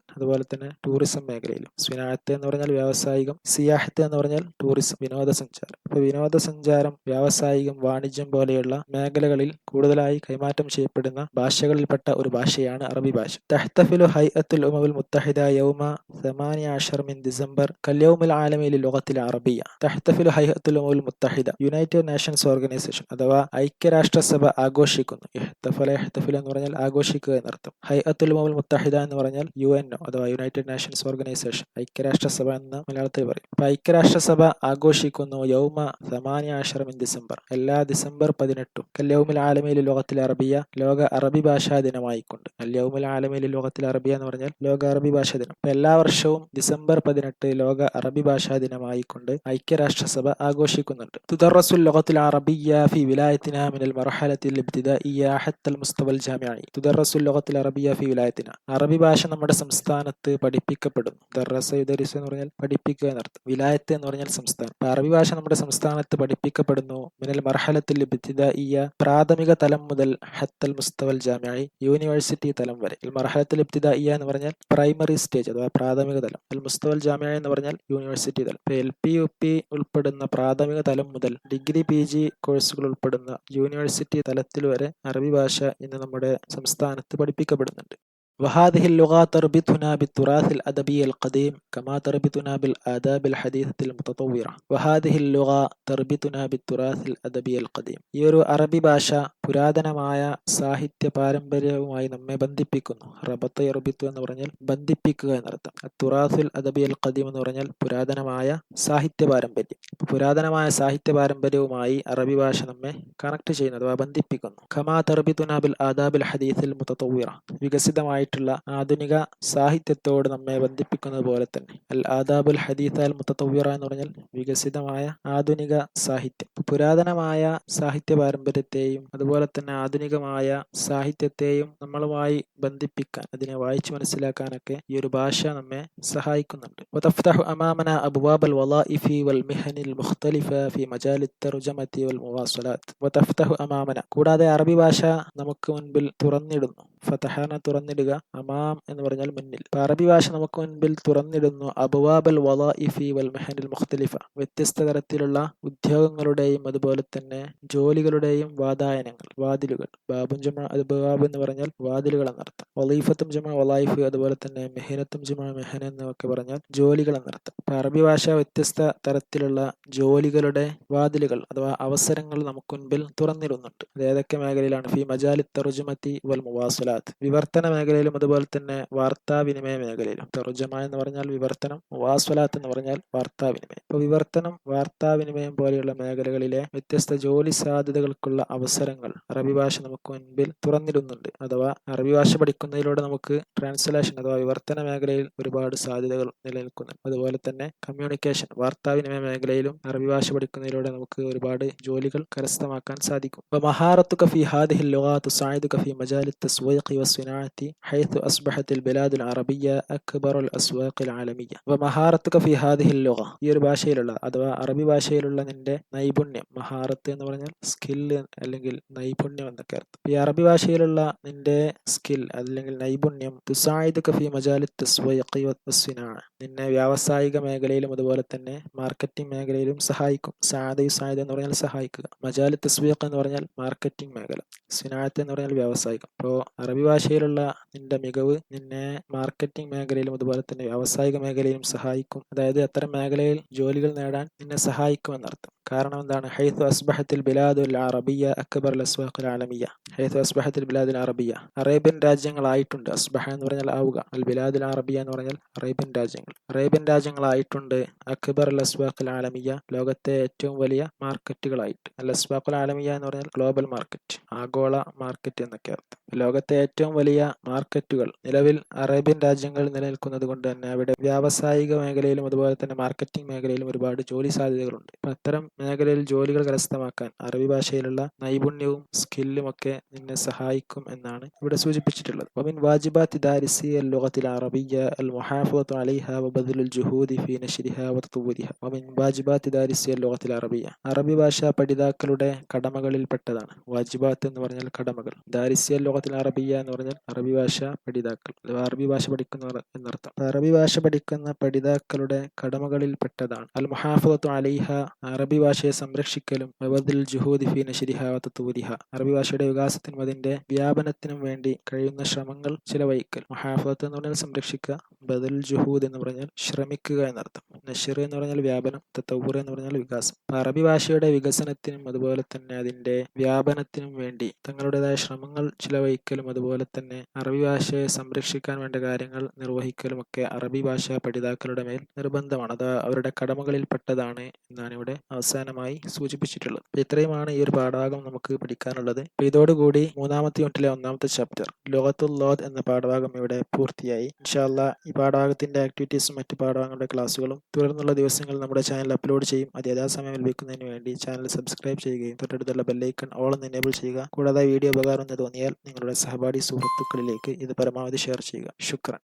അതുപോലെ തന്നെ ടൂറിസം മേഖലയിലും. സ്വിനാഅത്ത് എന്ന് പറഞ്ഞാൽ വ്യാവസായികം, സിയാഹത്ത് എന്ന് പറഞ്ഞാൽ ടൂറിസം, വിനോദസഞ്ചാരം. അപ്പൊ വിനോദസഞ്ചാരം, വ്യാവസായികം, വാണിജ്യം പോലെയുള്ള മേഖലകളിൽ കൂടുതലായി കൈമാറ്റം ചെയ്യപ്പെടുന്ന ഭാഷകളിൽപ്പെട്ട ഒരു ഭാഷയാണ് അറബി ഭാഷ. തഹ്തഫിലു ഹൈഅത്തുൽ ഉമമുൽ മുത്തഹിദ യൗമ 18 മിൻ December കൽയൗമുൽ ആലമി ലിലുഗത്തിൽ Arabiya. തഹ്തഫിലു ഹൈഅത്തുൽ ഉമമുൽ മുത്തഹിദ, United Nations organisation അഥവാ ഐക്യരാഷ്ട്രസഭ ആഘോഷിക്കുന്നു. ഇഹ്തഫല, ഇഹ്തഫല എന്ന് പറഞ്ഞാൽ ആഘോഷിക്കുക എന്നർത്ഥം. ഹൈഅത്തുൽ ഉമമുൽ മുത്തഹിദ എന്ന് പറഞ്ഞാൽ UNO അഥവാ യുണൈറ്റഡ് നേഷൻസ് ഓർഗനൈസേഷൻ, ഐക്യരാഷ്ട്രസഭ എന്ന് മലയാളത്തിൽ പറയും. അപ്പൊ ഐക്യരാഷ്ട്രസഭ ആഘോഷിക്കുന്നു യൗമ 18 മിൻ ഡിസംബർ, എല്ലാ ഡിസംബർ 18 കല്യൗമുൽ ആലമി ലിലുഗത്തിൽ അറബിയ, ലോക അറബി ഭാഷാ ദിനമായിക്കൊണ്ട്. അല്യൗമുൽ ആലമി ലിലുഗത്തിൽ അറബിയ എന്ന് പറഞ്ഞാൽ ലോക അറബി ഭാഷാ ദിനം. എല്ലാ വർഷവും ഡിസംബർ 18 ലോക അറബി ഭാഷാ ദിനമായിക്കൊണ്ട് ഐക്യരാഷ്ട്രസഭ ആഘോഷിക്കുന്നുണ്ട്. തുദറസുൽ ലുഗത്തുൽ അറബിയ്യ ഫി വിലായത്തിന മിനൽ മർഹലത്തിൽ ഇബ്തിദാഇയ്യ ഹത്തൽ മുസ്തവൽ ജാമിഇ. തുദറസുൽ ലുഗത്തുൽ അറബിയ്യ ഫി വിലായത്തിന, അറബി ഭാഷ നമ്മുടെ സംസ്ഥാനത്ത് പഠിപ്പിക്കപ്പെടുന്നു. ദറസ യുദരിസു എന്ന് പറഞ്ഞാൽ പഠിപ്പിക്കുക എന്നർത്ഥം. വിലായത്ത് എന്ന് പറഞ്ഞാൽ സംസ്ഥാനം. അറബി ഭാഷ നമ്മുടെ സംസ്ഥാനത്ത് പഠിപ്പിക്കപ്പെടുന്നു. മിനൽ മർഹലത്തിൽ ഇബ്തിദാഇയ്യ, പ്രാഥമിക തലം മുതൽ ഹത്തൽ മുസ്തവൽ ജാമിഇ, യൂണിവേഴ്സിറ്റി തലം വരെ. മർഹലത്തിൽ ഇബ്തിദാഇയ്യ എന്ന് പറഞ്ഞാൽ പ്രൈമറി സ്റ്റേജ് അഥവാ പ്രാഥമിക തലം. അൽ മുസ്തവൽ ജാമിഇ എന്ന് പറഞ്ഞാൽ യൂണിവേഴ്സിറ്റി തലം. LP UP ഉൾപ്പെടുന്ന പ്രാഥമിക തലം മുതൽ ഡിഗ്രി PG കോഴ്സുകൾ ഉൾപ്പെടുന്ന യൂണിവേഴ്സിറ്റി തലത്തിൽ വരെ അറബി ഭാഷ ഇന്ന് നമ്മുടെ സംസ്ഥാനത്ത് പഠിപ്പിക്കപ്പെടുന്നുണ്ട്. وهذه اللغة تربطنا بالتراث الأدبي القديم كما تربطنا بالآداب الحديثة المتطورة. وهذه اللغة تربطنا بالتراث الأدبي القديم. ഈ ഒരു അറബി ഭാഷ പുരാതനമായ സാഹിത്യ പാരമ്പര്യവുമായി നമ്മെ ബന്ധിപ്പിക്കുന്നു. റബത്ത യർബിത്തു എന്ന് പറഞ്ഞാൽ ബന്ധിപ്പിക്കുക എന്നർത്ഥം. തുറാസുൽ അദബി അൽ ഖദീം എന്ന് പറഞ്ഞാൽ പുരാതനമായ സാഹിത്യ പാരമ്പര്യം. പുരാതനമായ സാഹിത്യ പാരമ്പര്യവുമായി അറബി ഭാഷ നമ്മെ കണക്ട് ചെയ്യുന്നു അഥവാ ബന്ധിപ്പിക്കുന്നു. ഖമാ തർബിതുനാ ബിൽ ആദാബിൽ ഹദീസിൽ മുതതവ്വിറ, വികസിതമായിട്ടുള്ള ആധുനിക സാഹിത്യത്തോട് നമ്മെ ബന്ധിപ്പിക്കുന്നത് പോലെ തന്നെ. അൽ ആദാബുൽ ഹദീസ അൽ മുതതവ്വിറ എന്ന് പറഞ്ഞാൽ വികസിതമായ ആധുനിക സാഹിത്യം. പുരാതനമായ സാഹിത്യ പാരമ്പര്യത്തെയും അതുപോലെ തന്നെ ആധുനികമായ സാഹിത്യത്തെയും നമ്മളുമായി ബന്ധിപ്പിക്കാൻ, അതിനെ വായിച്ചു മനസ്സിലാക്കാനൊക്കെ ഈ ഒരു ഭാഷ നമ്മെ സഹായിക്കുന്നുണ്ട്. വതഫ്തഹു അമാമന അബ്വാബൽ വളായിഫി വൽ മിഹനിൽ മുഖ്തലിഫ ഫി മജാലിത് തർജമതി വൽ മുവാസലാത്ത്. വതഫ്തഹു അമാമന, കൂടാതെ അറബി ഭാഷ നമുക്ക് മുൻപിൽ തുറന്നിടുന്നു. ഫതഹന തുറന്നിടുക, അമാം എന്ന് പറഞ്ഞാൽ മുന്നിൽ. അറബി ഭാഷ നമുക്ക് മുൻപിൽ തുറന്നിടുന്നു അബ്വാബൽ വളായിഫി വൽ മിഹനിൽ മുഖ്തലിഫ, വ്യത്യസ്ത തരത്തിലുള്ള ഉദ്യോഗങ്ങളുടെയും അതുപോലെ തന്നെ ജോലികളുടെയും വാതായനങ്ങൾ, വാതിലുകൾ. ബാബും ജമാ അബ്വാബ് എന്ന് പറഞ്ഞാൽ വാതിലുകൾ എന്നർത്ഥം. വളീഫത്തും ജമാ വളായിഫ്, അതുപോലെ തന്നെ മെഹനത്തും ജമാ മെഹന എന്നൊക്കെ പറഞ്ഞാൽ ജോലികൾ എന്നർത്ഥം. അറബി ഭാഷ വ്യത്യസ്ത തരത്തിലുള്ള ജോലികളുടെ വാതിലുകൾ അഥവാ അവസരങ്ങൾ നമുക്ക് മുൻപിൽ തുറന്നിടുന്നുണ്ട്. അത് ഏതൊക്കെ മേഖലയിലാണ്? ഫി മജാലി തർജുമത്തി വൽ മുവാസലാത്ത്, വിവർത്തന മേഖലയിലും അതുപോലെ തന്നെ വാർത്താവിനിമയ മേഖലയിലും. തർജമ എന്ന് പറഞ്ഞാൽ വിവർത്തനം, മുവാസലാത്ത് എന്ന് പറഞ്ഞാൽ വാർത്താവിനിമയം. ഇപ്പോൾ വിവർത്തനം, വാർത്താവിനിമയം പോലെയുള്ള മേഖലകളിലെ വ്യത്യസ്ത ജോലി സാധ്യതകൾക്കുള്ള അവസരങ്ങൾ അറബി ഭാഷ നമുക്ക് മുൻപിൽ തുറന്നിടുന്നുണ്ട്. അഥവാ അറബി ഭാഷ പഠിക്കുന്നതിലൂടെ നമുക്ക് ട്രാൻസ്ലേഷൻ അഥവാ വിവർത്തന മേഖലയിൽ ഒരുപാട് സാധ്യതകൾ നിലനിൽക്കുന്നുണ്ട്. അതുപോലെ തന്നെ കമ്മ്യൂണിക്കേഷൻ, വാർത്താവിനിമയ മേഖലയിലും അറബി ഭാഷ പഠിക്കുന്നതിലൂടെ നമുക്ക് ഒരുപാട് ജോലികൾ കരസ്ഥമാക്കാൻ സാധിക്കും. മഹാറത്തുക ഫി ഹാദിഹിൽ ലുഗാത്ത് തുസൈദുക ഫി മജാലിത് തസ്വീഖി വസ്സനാഅത്തി ഹൈതു അസ്ബഹത്തിൽ ബിലാദുൽ അറബിയ്യ അക്ബറുൽ അസ്വാഖിൽ ആലമിയ്യ. മഹാറത്തുക ഫി ഹാദിഹിൽ ലുഗ, ഈ ഒരു ഭാഷയിലുള്ള അഥവാ അറബി ഭാഷയിലുള്ള നിന്റെ നൈപുണ്യം. മഹാറത്ത് എന്ന് പറഞ്ഞാൽ സ്കില്ല് അല്ലെങ്കിൽ നൈപുണ്യം എന്നൊക്കെ അർത്ഥം. ഈ അറബി ഭാഷയിലുള്ള നിന്റെ സ്കിൽ അല്ലെങ്കിൽ നൈപുണ്യം തുസൈദുക ഫി മജാലിത് തസ്വീഖി വസ്സനാഅ, നിന്നെ വ്യാവസായിക മേഖലയിലും അതുപോലെ തന്നെ മാർക്കറ്റിംഗ് മേഖലയിലും സഹായിക്കും. സാദ എന്ന് പറഞ്ഞാൽ സഹായിക്കുക. മജാലി തസ്വീഖ് എന്ന് പറഞ്ഞാൽ മാർക്കറ്റിംഗ് മേഖല, സിനാഅത്ത് എന്ന് പറഞ്ഞാൽ വ്യാവസായികം. അപ്പോൾ അറബി ഭാഷയിലുള്ള നിന്റെ മികവ് നിന്നെ മാർക്കറ്റിംഗ് മേഖലയിലും അതുപോലെ തന്നെ വ്യാവസായിക മേഖലയിലും സഹായിക്കും. അതായത് അത്തരം മേഖലയിൽ ജോലികൾ നേടാൻ നിന്നെ സഹായിക്കും എന്നർത്ഥം. കാരണം എന്താണ്? ഹൈതു അസ്ബഹത്തിൽ ബിലാദുൽ അറബിയ്യ അക്ബറുൽ അസ്വാഖിൽ ആലമിയ്യ. ഹൈതു അസ്ബഹത്തിൽ ബിലാദുൽ അറബിയ്യ, അറേബ്യൻ രാജ്യങ്ങളായിട്ടുണ്ട്. അസ്ബഹ എന്ന് പറഞ്ഞാൽ ആവുക, അൽ ബിലാദുൽ അറബിയ്യ എന്ന് പറഞ്ഞാൽ അറേബ്യൻ രാജ്യങ്ങൾ. അറേബ്യൻ രാജ്യങ്ങളായിട്ടുണ്ട് അക്ബറുൽ അസ്വാഖിൽ ആലമിയ്യ, ലോകത്തെ ഏറ്റവും വലിയ മാർക്കറ്റുകളായിട്ട്. അൽ അസ്വാഖുൽ ആലമിയ്യ എന്ന് പറഞ്ഞാൽ ഗ്ലോബൽ മാർക്കറ്റ്, ആഗോള മാർക്കറ്റ് എന്നൊക്കെ അർത്ഥം. ലോകത്തെ ഏറ്റവും വലിയ മാർക്കറ്റുകൾ നിലവിൽ അറേബ്യൻ രാജ്യങ്ങളിൽ നിലനിൽക്കുന്നത് കൊണ്ട് തന്നെ അവിടെ വ്യാവസായിക മേഖലയിലും അതുപോലെ തന്നെ മാർക്കറ്റിംഗ് മേഖലയിലും ഒരുപാട് ജോലി സാധ്യതകളുണ്ട്. അത്തരം മേഖലയിൽ ജോലികൾ കരസ്ഥമാക്കാൻ അറബി ഭാഷയിലുള്ള നൈപുണ്യവും സ്കില്ലും ഒക്കെ നിന്നെ സഹായിക്കും എന്നാണ് ഇവിടെ സൂചിപ്പിച്ചിട്ടുള്ളത്. വമിൻ വാജിബാത്തി ദാരിസി അൽ-ലുഗത്തിൽ അറബിയ്യ അൽ-മുഹാഫദത്തു അലൈഹ വബദ്ലുൽ ജുഹൂദി ഫീ നശ്രിഹ വതത്വീരിഹ. വമിൻ വാജിബാത്തി ദാരിസി അൽ-ലുഗത്തിൽ അറബിയ്യ, അറബി ഭാഷ പഠിതാക്കളുടെ കടമകളിൽപ്പെട്ടതാണ്. വാജിബാത്ത് എന്ന് പറഞ്ഞാൽ കടമകൾ, ദാരിസി അൽ-ലുഗത്തിൽ അറബിയ്യ എന്ന് പറഞ്ഞാൽ അറബി ഭാഷ പഠിതാക്കൾ അഥവാ അറബി ഭാഷ പഠിക്കുന്നവർ എന്നർത്ഥം. അറബി ഭാഷ പഠിക്കുന്ന പഠിതാക്കളുടെ കടമകളിൽപ്പെട്ടതാണ് അൽ-മുഹാഫദത്തു അലൈഹ, അറബി ഭാഷയെ സംരക്ഷിക്കലും, വബദ്ലുൽ ജുഹൂദി ഫീ നശ്രിഹ വതത്വീരിഹ, അറബി ഭാഷയുടെ വികാസത്തിനും അതിന്റെ വ്യാപനത്തിനും വേണ്ടി കഴിയുന്ന ശ്രമങ്ങൾ ചിലവഴിക്കൽ. മുഹാഫദത്ത് എന്ന് പറഞ്ഞാൽ സംരക്ഷിക്കുക, ബദൽ ജുഹൂദ് എന്ന് പറഞ്ഞാൽ ശ്രമിക്കുക എന്നർത്ഥം. നശ്ർ എന്ന് പറഞ്ഞാൽ വ്യാപനം, തതവ്വുർ എന്ന് പറഞ്ഞാൽ വികാസം. അറബി ഭാഷയുടെ വികസനത്തിനും അതുപോലെ തന്നെ അതിന്റെ വ്യാപനത്തിനും വേണ്ടി തങ്ങളുടേതായ ശ്രമങ്ങൾ ചിലവഴിക്കലും അതുപോലെ തന്നെ അറബി ഭാഷയെ സംരക്ഷിക്കാൻ വേണ്ട കാര്യങ്ങൾ നിർവഹിക്കലും ഒക്കെ അറബി ഭാഷ പഠിതാക്കളുടെ മേൽ നിർബന്ധമാണ്. അത് അവരുടെ കടമകളിൽപ്പെട്ടതാണ് എന്നാണ് ഇവിടെ അവസാനമായി സൂചിപ്പിച്ചിട്ടുള്ളത്. ഇത്രയുമാണ് ഈ ഒരു പാഠഭാഗം നമുക്ക് പഠിക്കാനുള്ളത്. ഇതോടുകൂടി മൂന്നാമത്തെ യൂണിറ്റിലെ ഒന്നാമത്തെ ചാപ്റ്റർ ലുഗത്തുൽ ലോദ് എന്ന പാഠഭാഗം ഇവിടെ പൂർത്തിയായി. ഇൻഷാ അല്ലാഹ് ഈ പാഠഭാഗത്തിന്റെ ആക്ടിവിറ്റീസും മറ്റ് പാഠഭാഗങ്ങളുടെ ക്ലാസ്സുകളും തുടർന്നുള്ള ദിവസങ്ങളിൽ നമ്മുടെ ചാനൽ അപ്ലോഡ് ചെയ്യും. അത് യഥാസമയം ലഭിക്കുന്നതിന് വേണ്ടി ചാനൽ സബ്സ്ക്രൈബ് ചെയ്യുകയും തൊട്ടടുത്തുള്ള ബെല്ലൈക്കൺ ഓൾ എന്ന് എനേബിൾ ചെയ്യുക. കൂടാതെ വീഡിയോ ഉപകാരം എന്ന് തോന്നിയാൽ നിങ്ങളുടെ സഹപാഠി സുഹൃത്തുക്കളിലേക്ക് ഇത് പരമാവധി ഷെയർ ചെയ്യുക. ശുക്രൻ.